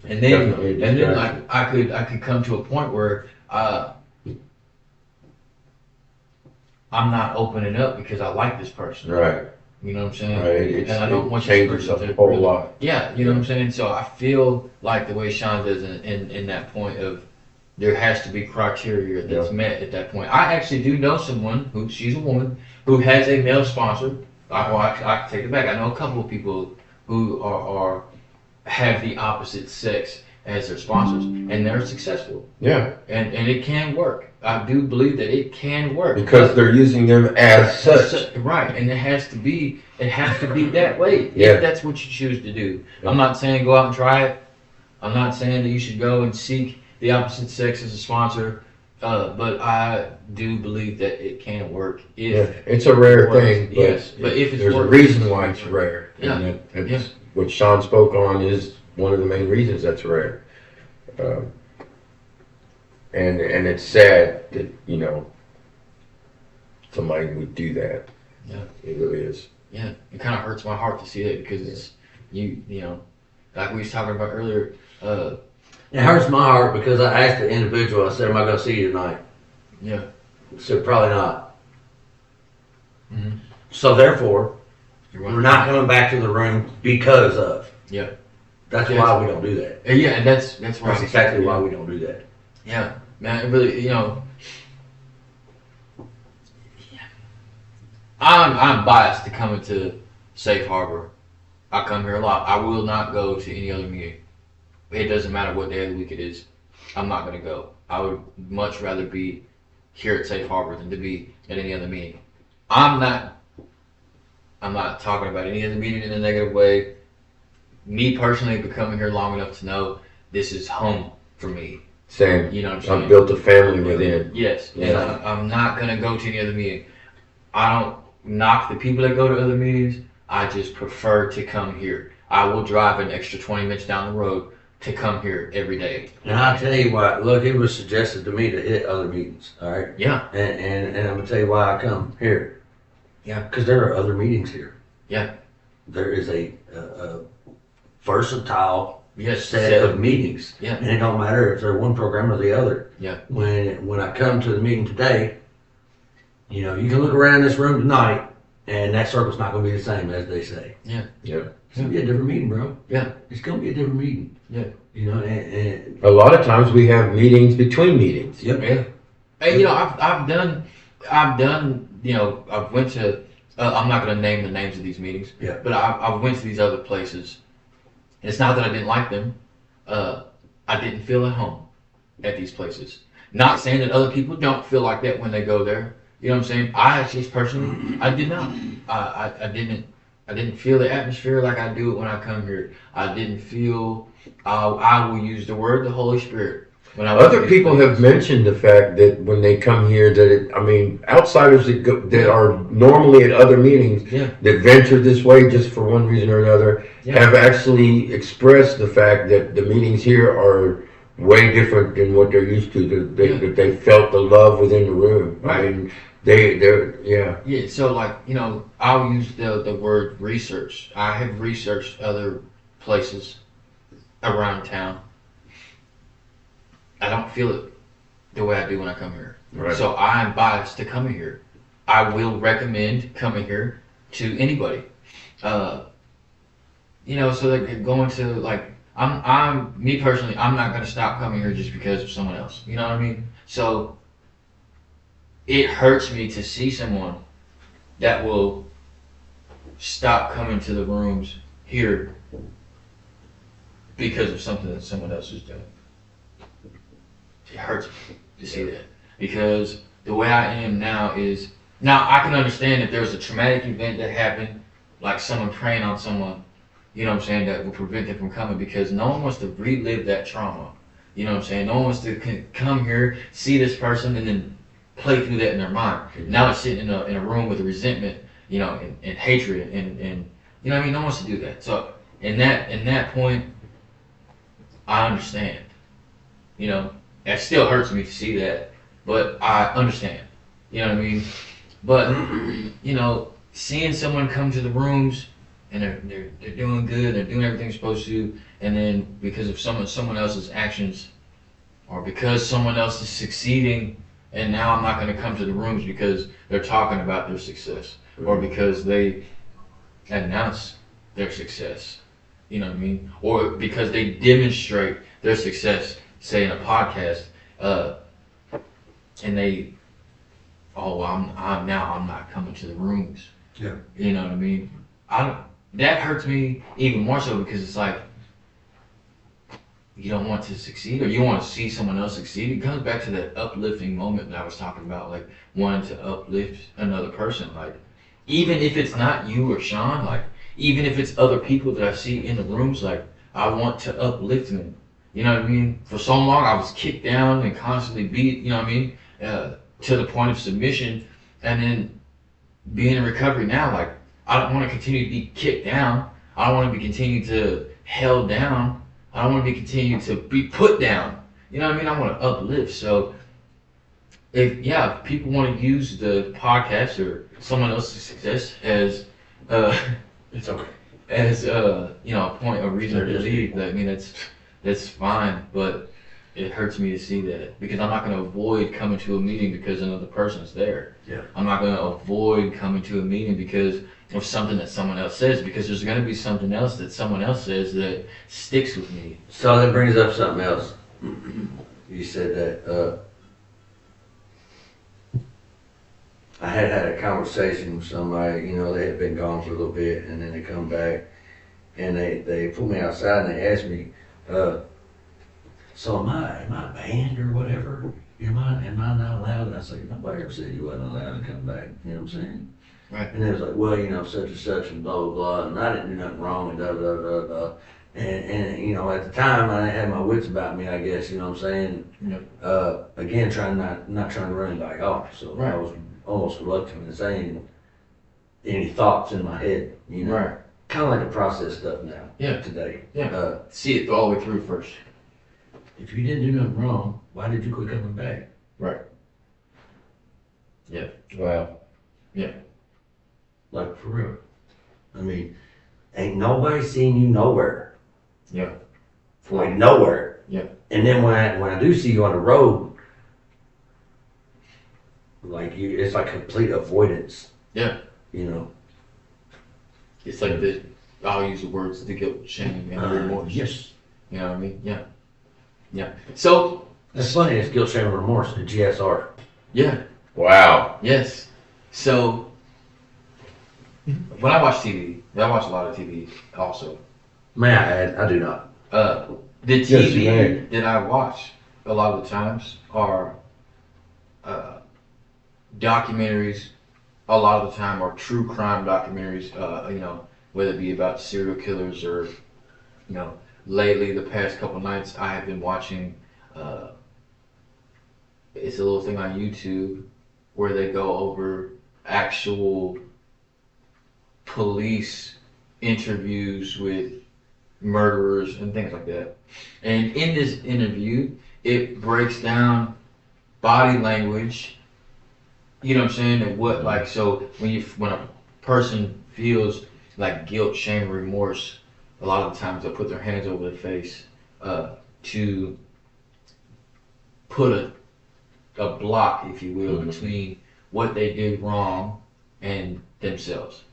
[SPEAKER 3] And then
[SPEAKER 1] Definitely a distraction.
[SPEAKER 3] like I could come to a point where I'm not opening up because I like this person.
[SPEAKER 1] Right.
[SPEAKER 3] You know what I'm saying?
[SPEAKER 1] Right.
[SPEAKER 3] And I don't want
[SPEAKER 1] changes
[SPEAKER 3] this person
[SPEAKER 1] a
[SPEAKER 3] to
[SPEAKER 1] whole
[SPEAKER 3] really-
[SPEAKER 1] lot.
[SPEAKER 3] Yeah, you know what I'm saying? So I feel like the way Sean does in that point of there has to be criteria that's met at that point. I actually do know someone she's a woman who has a male sponsor. I take it back. I know a couple of people who are have the opposite sex as their sponsors, and they're successful.
[SPEAKER 1] Yeah.
[SPEAKER 3] And it can work. I do believe that it can work.
[SPEAKER 1] Because they're using them as such.
[SPEAKER 3] Right, and it has to be that way.
[SPEAKER 1] Yeah.
[SPEAKER 3] If that's what you choose to do.
[SPEAKER 1] Yeah.
[SPEAKER 3] I'm not saying go out and try it. I'm not saying that you should go and seek the opposite sex as a sponsor. But I do believe that it can work if
[SPEAKER 1] It's a rare
[SPEAKER 3] it works.
[SPEAKER 1] thing. But
[SPEAKER 3] Yes, but if it's
[SPEAKER 1] there's a
[SPEAKER 3] working.
[SPEAKER 1] reason why it's rare.
[SPEAKER 3] Yeah.
[SPEAKER 1] And that's what Sean spoke on is one of the main reasons that's rare. And it's sad that, somebody would do that.
[SPEAKER 3] Yeah.
[SPEAKER 1] It really is.
[SPEAKER 3] Yeah, it kind of hurts my heart to see that because it's you know, like we was talking about earlier.
[SPEAKER 4] It hurts my heart because I asked the individual, I said, am I going to see you tonight?
[SPEAKER 3] Yeah.
[SPEAKER 4] He said, probably not.
[SPEAKER 3] Mhm.
[SPEAKER 4] So therefore,
[SPEAKER 3] You're
[SPEAKER 4] we're not coming back to the room because of.
[SPEAKER 3] Yeah.
[SPEAKER 4] That's
[SPEAKER 3] Yes.
[SPEAKER 4] why we don't do that.
[SPEAKER 3] Yeah, and that's why.
[SPEAKER 4] That's exactly why we don't do that.
[SPEAKER 3] Yeah, man, it really, I'm biased to coming to Safe Harbor. I come here a lot. I will not go to any other meeting. It doesn't matter what day of the week it is. I'm not going to go. I would much rather be here at Safe Harbor than to be at any other meeting. I'm not talking about any other meeting in a negative way. Me personally, I've been coming here long enough to know this is home for me.
[SPEAKER 1] Same.
[SPEAKER 3] You know what I'm saying?
[SPEAKER 1] I've built a family within.
[SPEAKER 3] Yes, and
[SPEAKER 1] Yeah.
[SPEAKER 3] I'm not gonna go to any other meeting. I don't knock the people that go to other meetings. I just prefer to come here. I will drive an extra 20 minutes down the road to come here every day.
[SPEAKER 4] And I'll tell you what, look, it was suggested to me to hit other meetings, all right?
[SPEAKER 3] Yeah,
[SPEAKER 4] And I'm going to tell you why I come here.
[SPEAKER 3] Yeah.
[SPEAKER 4] Because there are other meetings here.
[SPEAKER 3] Yeah.
[SPEAKER 4] There is a versatile
[SPEAKER 3] yes,
[SPEAKER 4] set of meetings.
[SPEAKER 3] Yeah.
[SPEAKER 4] And it don't matter if they're one program or the other.
[SPEAKER 3] Yeah.
[SPEAKER 4] When I come to the meeting today, you can look around this room tonight and that circle's not going to be the same as they say.
[SPEAKER 3] Yeah.
[SPEAKER 1] Yeah.
[SPEAKER 4] It's going to be a different meeting, bro.
[SPEAKER 3] Yeah.
[SPEAKER 4] It's going to be a different meeting.
[SPEAKER 3] Yeah.
[SPEAKER 4] And
[SPEAKER 1] A lot of times we have meetings between meetings.
[SPEAKER 4] yep.
[SPEAKER 3] Yeah. Hey, I've done, I've went to, I'm not going to name the names of these meetings.
[SPEAKER 4] Yeah.
[SPEAKER 3] But I went to these other places. It's not that I didn't like them. I didn't feel at home at these places. Not saying that other people don't feel like that when they go there. You know what I'm saying? I actually personally, I did not. I didn't feel the atmosphere like I do it when I come here. I didn't feel, I will use the word, the Holy Spirit. When I
[SPEAKER 1] Other people have mentioned the fact that when they come here, outsiders that are normally at other meetings
[SPEAKER 3] Yeah.
[SPEAKER 1] that venture this way just for one reason or another
[SPEAKER 3] Yeah.
[SPEAKER 1] have actually expressed the fact that the meetings here are way different than what they're used to. That they felt the love within the room.
[SPEAKER 3] Right.
[SPEAKER 1] I mean, they're
[SPEAKER 3] Yeah, so I'll use the word research. I have researched other places around town. I don't feel it the way I do when I come here.
[SPEAKER 1] Right.
[SPEAKER 3] So I'm biased to coming here. I will recommend coming here to anybody. So going to I'm me personally, I'm not gonna stop coming here just because of someone else. You know what I mean? So it hurts me to see someone that will stop coming to the rooms here because of something that someone else is doing. It hurts me to see that because the way I am now is, now I can understand if there was a traumatic event that happened, like someone preying on someone, you know what I'm saying, that will prevent them from coming because no one wants to relive that trauma. You know what I'm saying? No one wants to come here, see this person, and then play through that in their mind. Now they're sitting in a room with resentment, and hatred, and you know what I mean? No one wants to do that. So in that point, I understand. It still hurts me to see that, but I understand. You know what I mean? But seeing someone come to the rooms and they're doing good, they're doing everything they're supposed to, and then because of someone else's actions, or because someone else is succeeding, and now I'm not going to come to the rooms because they're talking about their success, or because they announce their success. You know what I mean? Or because they demonstrate their success, say in a podcast, and they, I'm not coming to the rooms.
[SPEAKER 4] Yeah.
[SPEAKER 3] You know what I mean? That hurts me even more so because it's like, you don't want to succeed, or you want to see someone else succeed. It comes back to that uplifting moment that I was talking about, like wanting to uplift another person. Like, even if it's not you or Sean, like even if it's other people that I see in the rooms, like I want to uplift them. You know what I mean? For so long I was kicked down and constantly beat, you know what I mean? To the point of submission, and then being in recovery now, like I don't want to continue to be kicked down. I don't want to be continued to held down. I don't want to be continued to be put down. You know what I mean? I want to uplift. So if people want to use the podcast or someone else's success as
[SPEAKER 4] It's okay.
[SPEAKER 3] as a point of reason to believe, I mean that's fine, but it hurts me to see that because I'm not going to avoid coming to a meeting because another person's there.
[SPEAKER 4] Yeah.
[SPEAKER 3] I'm not going to avoid coming to a meeting because of something that someone else says, because there's going to be something else that someone else says that sticks with me.
[SPEAKER 4] So that brings up something else. You said that I had a conversation with somebody, they had been gone for a little bit, and then they come back, and they pulled me outside and they asked me, so am I banned or whatever? Am I not allowed? And I said, nobody ever said you wasn't allowed to come back. You know what I'm saying?
[SPEAKER 3] Right.
[SPEAKER 4] And they was like, well, such and such and blah, blah, blah, and I didn't do nothing wrong and da, da, da, da. And at the time, I didn't have my wits about me, I guess, you know what I'm saying?
[SPEAKER 3] Yep.
[SPEAKER 4] Again, not trying to run anybody off, so
[SPEAKER 3] Right.
[SPEAKER 4] I was almost reluctant in saying any thoughts in my head,
[SPEAKER 3] Right.
[SPEAKER 4] Kind of like a process stuff now,
[SPEAKER 3] Yeah.
[SPEAKER 4] today.
[SPEAKER 3] Yeah. See it all the way through first.
[SPEAKER 4] If you didn't do nothing wrong, why did you quit coming back?
[SPEAKER 3] Right. Yeah.
[SPEAKER 1] Wow.
[SPEAKER 4] Like, for real. I mean, ain't nobody seen you nowhere.
[SPEAKER 3] Yeah.
[SPEAKER 4] Like, nowhere.
[SPEAKER 3] Yeah.
[SPEAKER 4] And then when I do see you on the road, like it's like complete avoidance.
[SPEAKER 3] Yeah.
[SPEAKER 4] It's
[SPEAKER 3] like I'll use the words, the guilt, shame, and remorse.
[SPEAKER 4] Yes.
[SPEAKER 3] You know what I mean? Yeah. Yeah. So.
[SPEAKER 4] That's funny, it's guilt, shame, and remorse, the GSR.
[SPEAKER 3] Yeah.
[SPEAKER 1] Wow.
[SPEAKER 3] Yes. So. When I watch TV, I watch a lot of TV also.
[SPEAKER 4] May I add, I do not.
[SPEAKER 3] The
[SPEAKER 1] Yes, you
[SPEAKER 3] TV
[SPEAKER 1] may.
[SPEAKER 3] that I watch a lot of the times are documentaries. A lot of the time are true crime documentaries. Whether it be about serial killers or, lately the past couple nights I have been watching. It's a little thing on YouTube where they go over actual police interviews with murderers and things like that. And in this interview, it breaks down body language. You know what I'm saying? And what, like, so when a person feels like guilt, shame, remorse, a lot of the times they'll put their hands over their face to put a block, if you will, between what they did wrong and themselves.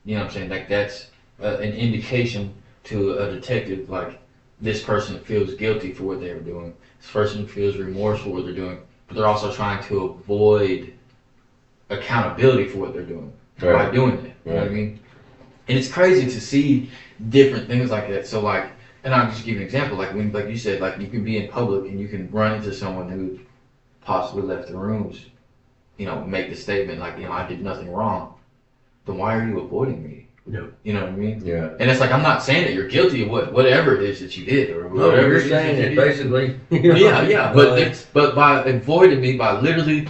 [SPEAKER 3] You know what I'm saying? Like, that's an indication to a detective, like, this person feels guilty for what they were doing. This person feels remorse for what they're doing, but they're also trying to avoid accountability for what they're doing by doing that. You know what I mean? And it's crazy to see different things like that. So, like, and I'll just give you an example. Like, like you said, like, you can be in public and you can run into someone who possibly left the rooms, make the statement, like, I did nothing wrong. Then why are you avoiding me?
[SPEAKER 4] No.
[SPEAKER 3] You know what I mean?
[SPEAKER 1] Yeah.
[SPEAKER 3] And it's like, I'm not saying that you're guilty of whatever it is that you did or
[SPEAKER 4] No,
[SPEAKER 3] whatever
[SPEAKER 4] you're
[SPEAKER 3] it is
[SPEAKER 4] saying
[SPEAKER 3] that
[SPEAKER 4] it
[SPEAKER 3] you did.
[SPEAKER 4] basically.
[SPEAKER 3] Yeah, but by avoiding me, by literally,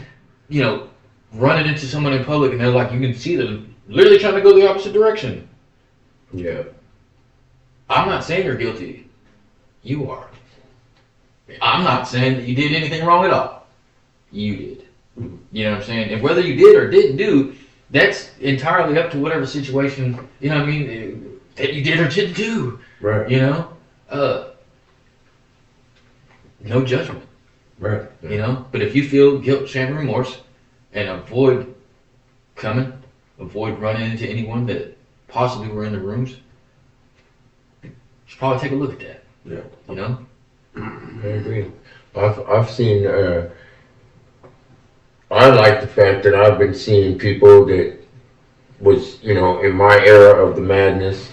[SPEAKER 3] running into someone in public and they're like, you can see them literally trying to go the opposite direction.
[SPEAKER 1] Yeah.
[SPEAKER 3] I'm not saying you're guilty. You are. I'm not saying that you did anything wrong at all. You did. You know what I'm saying? And whether you did or didn't do, that's entirely up to whatever situation, you know what I mean, that you did or didn't do.
[SPEAKER 4] Right.
[SPEAKER 3] You know? No judgment.
[SPEAKER 4] Right.
[SPEAKER 3] You know? But if you feel guilt, shame, and remorse, and avoid running into anyone that possibly were in the rooms, you should probably take a look at that.
[SPEAKER 4] Yeah.
[SPEAKER 3] You know?
[SPEAKER 1] I agree. I've seen. I like the fact that I've been seeing people that was, in my era of the madness,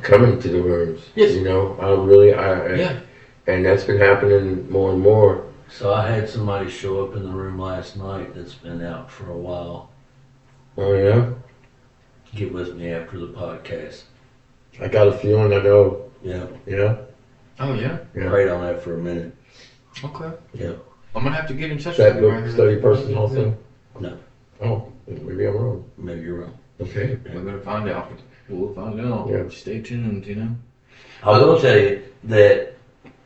[SPEAKER 1] coming to the rooms.
[SPEAKER 3] Yes.
[SPEAKER 1] Yeah. And that's been happening more and more.
[SPEAKER 4] So I had somebody show up in the room last night that's been out for a while.
[SPEAKER 1] Oh yeah.
[SPEAKER 4] Get with me after the podcast.
[SPEAKER 1] I got a feeling I know.
[SPEAKER 4] Yeah.
[SPEAKER 1] Yeah.
[SPEAKER 3] Oh, yeah?
[SPEAKER 1] Yeah.
[SPEAKER 4] Prayed on that for a minute.
[SPEAKER 3] Okay.
[SPEAKER 4] Yeah.
[SPEAKER 3] I'm going to have to get in touch
[SPEAKER 1] Is that
[SPEAKER 3] with you.
[SPEAKER 1] book study person also?
[SPEAKER 4] No.
[SPEAKER 1] Oh, maybe I'm wrong.
[SPEAKER 4] Maybe you're wrong.
[SPEAKER 1] Okay.
[SPEAKER 3] We're going to find out. We'll find out.
[SPEAKER 1] Yeah.
[SPEAKER 3] Stay tuned, you know?
[SPEAKER 4] I will tell you that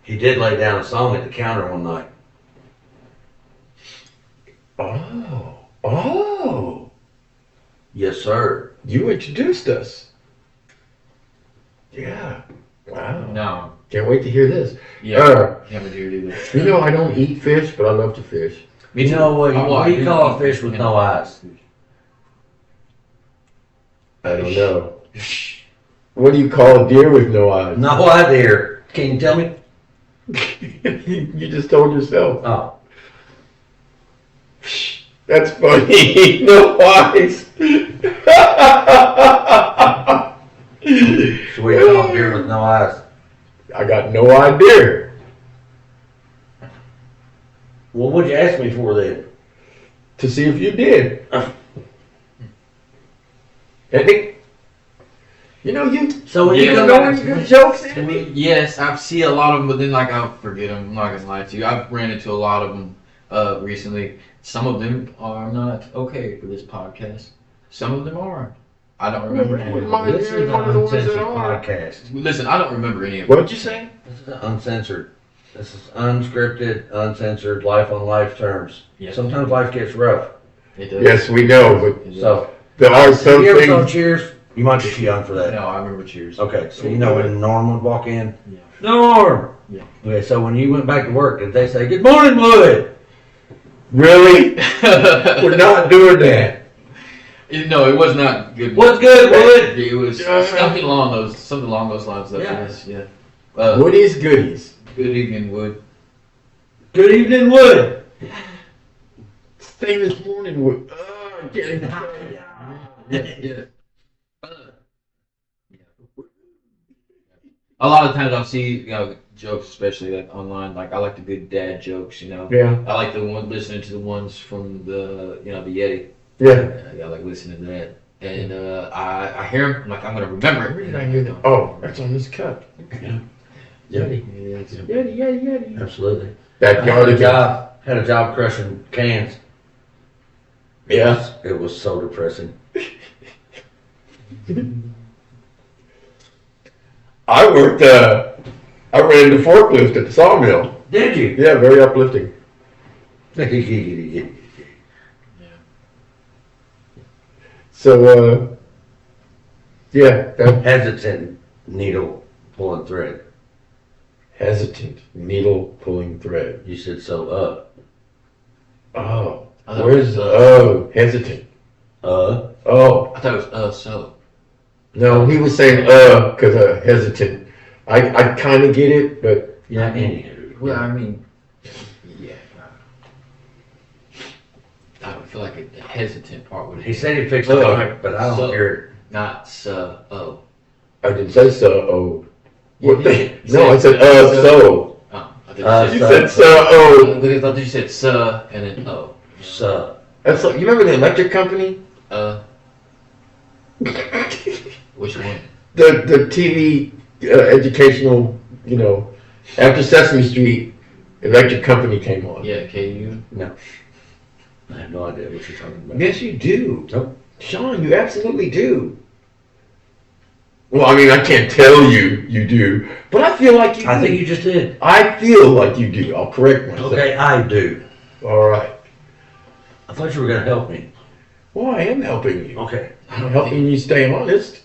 [SPEAKER 4] he did lay down a song at the counter one night.
[SPEAKER 1] Oh.
[SPEAKER 4] Yes, sir.
[SPEAKER 1] You introduced us. Yeah. Wow.
[SPEAKER 3] No.
[SPEAKER 1] Can't wait to hear this.
[SPEAKER 3] Yeah. Haven't heard either.
[SPEAKER 1] I don't eat fish, but I love to fish.
[SPEAKER 3] Me
[SPEAKER 4] You
[SPEAKER 3] too.
[SPEAKER 4] know what?
[SPEAKER 3] Oh,
[SPEAKER 4] What
[SPEAKER 3] I
[SPEAKER 4] do you
[SPEAKER 3] do
[SPEAKER 4] call a
[SPEAKER 3] eat
[SPEAKER 4] fish with no eyes?
[SPEAKER 1] I don't know. What do you call a deer with no eyes?
[SPEAKER 4] No idea. Can you tell me?
[SPEAKER 1] You just told yourself.
[SPEAKER 4] Oh.
[SPEAKER 1] That's funny. No eyes.
[SPEAKER 4] So we call a deer with no eyes.
[SPEAKER 1] I got no idea.
[SPEAKER 4] Well, what'd you ask me for then?
[SPEAKER 1] To see if you did. And you
[SPEAKER 4] So when
[SPEAKER 3] Yeah,
[SPEAKER 4] you
[SPEAKER 1] don't
[SPEAKER 4] come
[SPEAKER 1] know
[SPEAKER 4] back,
[SPEAKER 1] any good jokes, Andy?
[SPEAKER 3] Yes, I see a lot of them, but then I forget them. I'm not gonna lie to you. I've ran into a lot of them recently. Some of them are not okay for this podcast. Some of them are. I don't remember any of them.
[SPEAKER 1] Mine-
[SPEAKER 4] this is an
[SPEAKER 1] one of the ones that
[SPEAKER 4] uncensored
[SPEAKER 1] are.
[SPEAKER 4] podcast.
[SPEAKER 3] Listen, I don't remember any of them.
[SPEAKER 1] What'd you say?
[SPEAKER 4] This is uncensored. This is unscripted, uncensored, life on life terms.
[SPEAKER 3] Yeah.
[SPEAKER 4] Sometimes life gets rough.
[SPEAKER 3] It does.
[SPEAKER 1] Yes, we know, but
[SPEAKER 3] It does.
[SPEAKER 4] So,
[SPEAKER 1] there are
[SPEAKER 4] have
[SPEAKER 1] some
[SPEAKER 4] you ever saw
[SPEAKER 1] things.
[SPEAKER 4] Cheers? You might be too young for that.
[SPEAKER 3] No, I remember Cheers.
[SPEAKER 4] Okay, so you know when Norm would walk in?
[SPEAKER 3] Yeah.
[SPEAKER 4] Norm!
[SPEAKER 3] Yeah.
[SPEAKER 4] Okay, so when you went back to work, did they say, "Good morning, Wood"?
[SPEAKER 1] Really? We're not doing that.
[SPEAKER 3] No, it was not good.
[SPEAKER 4] What's good, Wood?
[SPEAKER 3] It was something along those lines. Though.
[SPEAKER 4] Yeah.
[SPEAKER 3] Yes, yeah.
[SPEAKER 1] Woodies goodies.
[SPEAKER 3] Good evening, Wood.
[SPEAKER 4] Good evening, Wood.
[SPEAKER 1] Same this morning with getting high.
[SPEAKER 3] Yeah. A lot of times I'll see, jokes, especially like online. Like I like the good dad jokes,
[SPEAKER 1] Yeah.
[SPEAKER 3] I like listening to the ones from the Yeti.
[SPEAKER 1] Yeah.
[SPEAKER 3] I like listening to that, and I hear them. I'm like, I'm gonna remember it.
[SPEAKER 1] Where did I hear that? Oh, that's on this cup.
[SPEAKER 4] Yeah.
[SPEAKER 1] Yeti.
[SPEAKER 4] Absolutely.
[SPEAKER 1] That
[SPEAKER 4] I
[SPEAKER 1] yardage.
[SPEAKER 4] had a job crushing cans.
[SPEAKER 1] Yeah.
[SPEAKER 4] It was so depressing.
[SPEAKER 1] I ran the forklift at the sawmill.
[SPEAKER 4] Did you?
[SPEAKER 1] Yeah, very uplifting. So, yeah, that
[SPEAKER 4] Hesitant needle pulling thread.
[SPEAKER 1] hesitant needle pulling thread.
[SPEAKER 4] You said so
[SPEAKER 1] Oh,
[SPEAKER 3] I thought
[SPEAKER 1] where's
[SPEAKER 3] it was,
[SPEAKER 1] oh hesitant?
[SPEAKER 3] I
[SPEAKER 1] Oh,
[SPEAKER 3] thought it was so.
[SPEAKER 1] no, he was saying because hesitant. I kind of get it, but
[SPEAKER 4] yeah, anywho.
[SPEAKER 3] Well, I mean, yeah. I don't feel like the hesitant part would.
[SPEAKER 4] He said he fixed the mic, but I don't
[SPEAKER 3] So-
[SPEAKER 4] hear it.
[SPEAKER 3] Not so. Oh.
[SPEAKER 1] I didn't say so. Oh,
[SPEAKER 3] You
[SPEAKER 1] what the?
[SPEAKER 3] did.
[SPEAKER 1] No, I said
[SPEAKER 3] Oh.
[SPEAKER 1] so.
[SPEAKER 3] I thought
[SPEAKER 1] You
[SPEAKER 3] you
[SPEAKER 1] said so. Oh,
[SPEAKER 3] I thought you said "suh" and then "oh."
[SPEAKER 4] So,
[SPEAKER 1] that's like you remember the electric company?
[SPEAKER 3] Which one?
[SPEAKER 1] the TV educational, after Sesame Street, electric company came on.
[SPEAKER 3] Yeah, KU.
[SPEAKER 4] I have no idea what you're talking about.
[SPEAKER 1] Yes, you do.
[SPEAKER 4] Nope.
[SPEAKER 1] Sean, you absolutely do. Well, I mean, I can't tell you do, but I feel like you do.
[SPEAKER 4] I think you just did.
[SPEAKER 1] I feel like you do. I'll correct myself.
[SPEAKER 4] Okay, I do.
[SPEAKER 1] All right.
[SPEAKER 4] I thought you were going to help me.
[SPEAKER 1] Well, I am helping you.
[SPEAKER 4] Okay.
[SPEAKER 1] I'm helping you stay honest.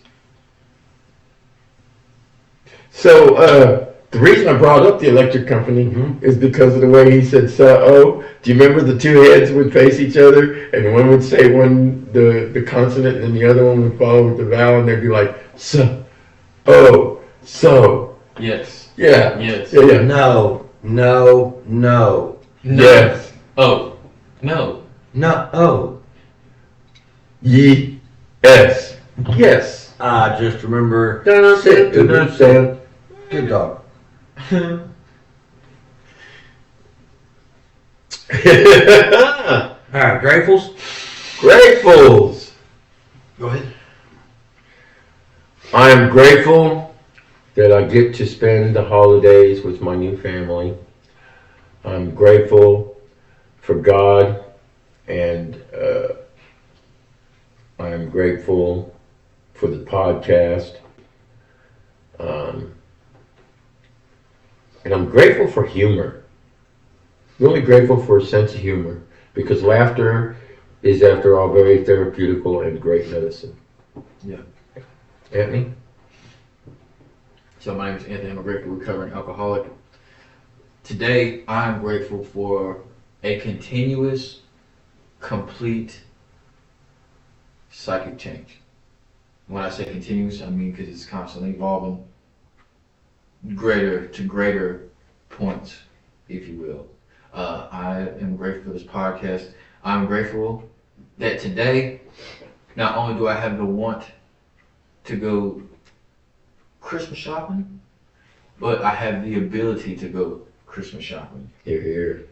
[SPEAKER 1] So, the reason I brought up the electric company is because of the way he said "so." Do you remember the two heads would face each other, and one would say the consonant, and the other one would follow with the vowel, and they'd be like "so."
[SPEAKER 3] Yes.
[SPEAKER 1] Yeah.
[SPEAKER 3] Yes.
[SPEAKER 1] Yeah.
[SPEAKER 4] No.
[SPEAKER 3] No.
[SPEAKER 1] Yes.
[SPEAKER 3] Oh. No.
[SPEAKER 4] No. Oh.
[SPEAKER 1] Yes. Yes.
[SPEAKER 4] I just remember.
[SPEAKER 1] Sit.
[SPEAKER 4] Good dog. All right, gratefuls.
[SPEAKER 1] Gratefuls.
[SPEAKER 4] Go ahead.
[SPEAKER 1] I am grateful that I get to spend the holidays with my new family. I'm grateful for God, and I am grateful for the podcast. And I'm grateful for humor. Really grateful for a sense of humor, because laughter is, after all, very therapeutical and great medicine.
[SPEAKER 3] Yeah.
[SPEAKER 1] Anthony?
[SPEAKER 3] So my name is Anthony. I'm a grateful recovering alcoholic. Today, I'm grateful for a continuous, complete psychic change. When I say continuous, I mean because it's constantly evolving, greater to greater points, if you will. I am grateful for this podcast. I'm grateful that today, not only do I have the want to go Christmas shopping, but I have the ability to go Christmas shopping.
[SPEAKER 1] You're here.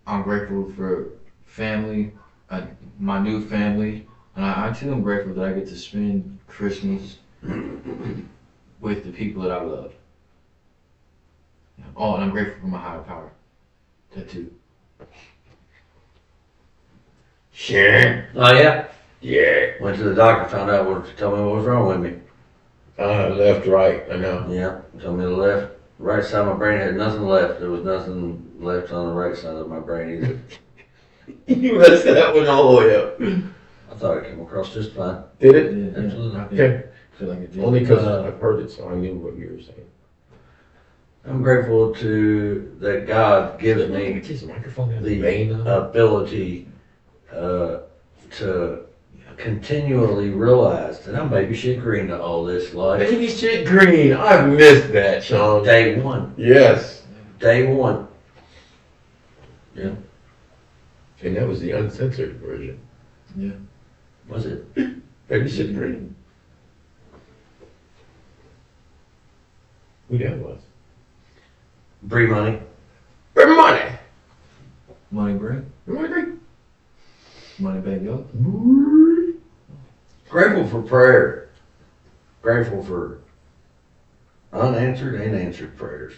[SPEAKER 3] I'm grateful for family, my new family, and I too am grateful that I get to spend Christmas with the people that I love. Oh, and I'm grateful for my higher power. That too.
[SPEAKER 1] Sure.
[SPEAKER 4] Oh yeah.
[SPEAKER 1] Yeah.
[SPEAKER 4] Went to the doctor, found out told me what was wrong with me.
[SPEAKER 1] Left, right, I know.
[SPEAKER 4] Yeah, told me the right side of my brain had nothing left. There was nothing left on the right side of my brain either.
[SPEAKER 1] You messed that one all the way up.
[SPEAKER 4] I thought it came across just fine.
[SPEAKER 1] Did it?
[SPEAKER 3] Yeah,
[SPEAKER 4] Absolutely.
[SPEAKER 1] Okay.
[SPEAKER 3] I feel like it did.
[SPEAKER 1] Only because I've heard it, so I knew what you were saying.
[SPEAKER 4] I'm grateful that God gives me
[SPEAKER 1] Get his microphone out of
[SPEAKER 4] the
[SPEAKER 1] vein now.
[SPEAKER 4] ability to continually realize that I'm baby shit green to all this life.
[SPEAKER 1] Baby shit green. I've missed that, Sean.
[SPEAKER 4] Day one.
[SPEAKER 1] Yes.
[SPEAKER 4] Day one.
[SPEAKER 1] And that was the uncensored version.
[SPEAKER 3] Yeah.
[SPEAKER 4] Was it?
[SPEAKER 1] Baby shit green. Who that was?
[SPEAKER 4] Bree money.
[SPEAKER 1] For money.
[SPEAKER 3] Money bring,
[SPEAKER 1] Money.
[SPEAKER 3] money bag yo.
[SPEAKER 4] Grateful for prayer. Grateful for unanswered and answered prayers.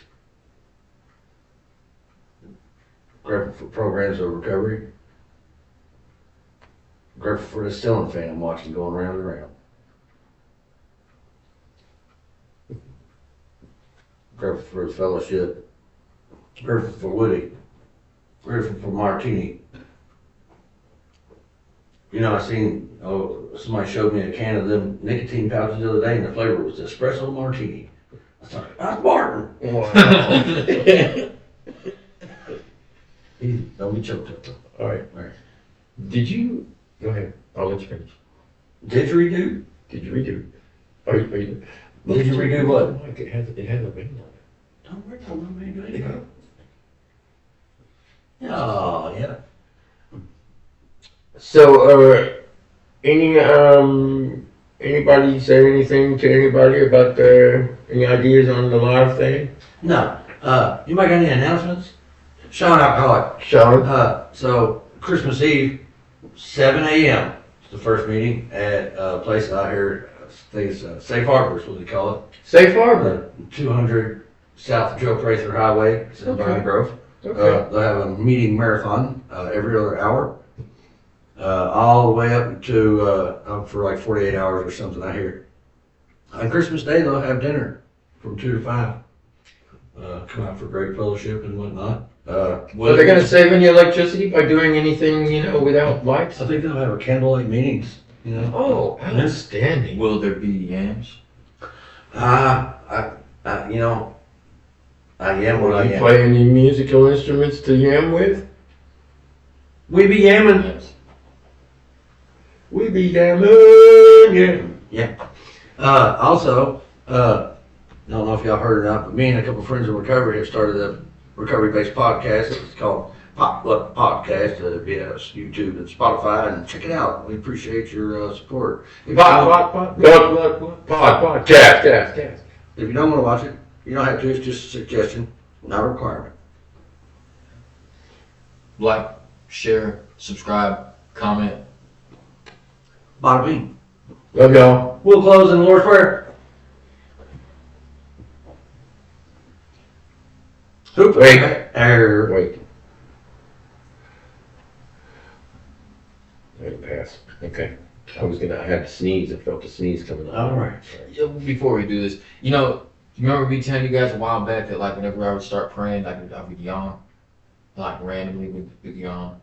[SPEAKER 4] Grateful for programs of recovery. Grateful for the ceiling fan I'm watching going round and round. Grateful for his fellowship. Grateful for Woody. Grateful for Martini. You know, somebody showed me a can of them nicotine pouches the other day, and the flavor was espresso martini. I thought, that's Martin.
[SPEAKER 1] Wow.
[SPEAKER 4] Don't be choked up.
[SPEAKER 1] All right.
[SPEAKER 4] All right.
[SPEAKER 1] Did you? Go ahead. I'll let you finish.
[SPEAKER 4] Didgeridoo?
[SPEAKER 1] Did you redo? Are you?
[SPEAKER 4] Did you redo what?
[SPEAKER 1] Like it has a vein on it.
[SPEAKER 4] Don't worry about me doing it. Oh, yeah.
[SPEAKER 1] So, anybody say anything to anybody about any ideas on the live thing?
[SPEAKER 4] No. You might got any announcements? Sean Alcoholic.
[SPEAKER 1] Sean?
[SPEAKER 4] So, Christmas Eve, 7 a.m. is the first meeting at a place out here
[SPEAKER 2] Safe Harbors, what they call it.
[SPEAKER 3] Safe Harbor.
[SPEAKER 2] 200 south of Joe Prather Highway, it's in
[SPEAKER 3] Okay.
[SPEAKER 2] Pine Grove.
[SPEAKER 3] Okay.
[SPEAKER 2] They'll have a meeting marathon every other hour, all the way up to for like 48 hours or something, I hear. On Christmas Day, they'll have dinner from 2 to 5. Come out for great fellowship and whatnot.
[SPEAKER 1] Are they going to save any electricity by doing anything, without lights?
[SPEAKER 2] I think they'll have a candlelight meetings,
[SPEAKER 1] Oh, outstanding.
[SPEAKER 3] Will there be yams?
[SPEAKER 4] I am what I
[SPEAKER 1] Will you
[SPEAKER 4] am.
[SPEAKER 1] play any musical instruments to yam with?
[SPEAKER 4] We be yamming.
[SPEAKER 3] Yes.
[SPEAKER 1] We be yamming, yeah.
[SPEAKER 2] Also, I don't know if y'all heard or not, but me and a couple friends in recovery have started a recovery-based podcast. It's called Potluck Podcast. Via YouTube and Spotify, and check it out. We appreciate your support.
[SPEAKER 1] Podcast.
[SPEAKER 2] If you don't want to watch it, you don't have to. It's just a suggestion, not a requirement.
[SPEAKER 3] Like, share, subscribe, comment.
[SPEAKER 2] Bada bing.
[SPEAKER 1] Love y'all.
[SPEAKER 4] We'll close in the Lord's Prayer.
[SPEAKER 2] Super.
[SPEAKER 1] Wait.
[SPEAKER 2] Wait.
[SPEAKER 1] Let it pass. Okay. I had to sneeze. I felt the sneeze coming on.
[SPEAKER 4] All right.
[SPEAKER 3] Before we do this, remember me telling you guys a while back that like whenever I would start praying, I would yawn, like randomly would yawn.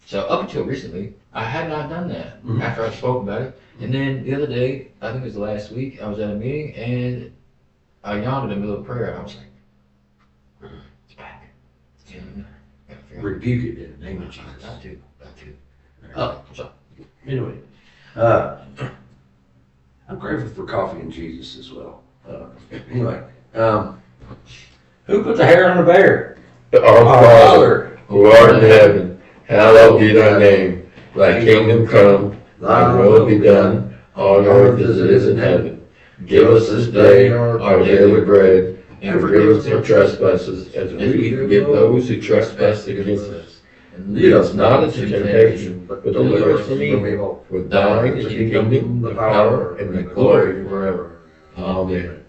[SPEAKER 3] So up until recently, I had not done that after I spoke about it. And then the other day, I think it was last week, I was at a meeting and I yawned in the middle of prayer and I was like, it's back. Gotta figure out-
[SPEAKER 2] Rebuke it in the name of Jesus.
[SPEAKER 3] Got to.
[SPEAKER 2] Oh,
[SPEAKER 3] So,
[SPEAKER 2] anyway, I'm grateful for coffee and Jesus as well. Anyway,
[SPEAKER 4] Who put the hair on the bear?
[SPEAKER 1] Our Father, who art in heaven, hallowed be thy name. Thy kingdom come, thy will be done, on earth as it is in heaven. Give us this day our daily bread, and forgive us our trespasses, as we forgive those who trespass against us. And lead us not into temptation, but deliver us from evil. For thine is the kingdom, the power, and the glory forever. Amen.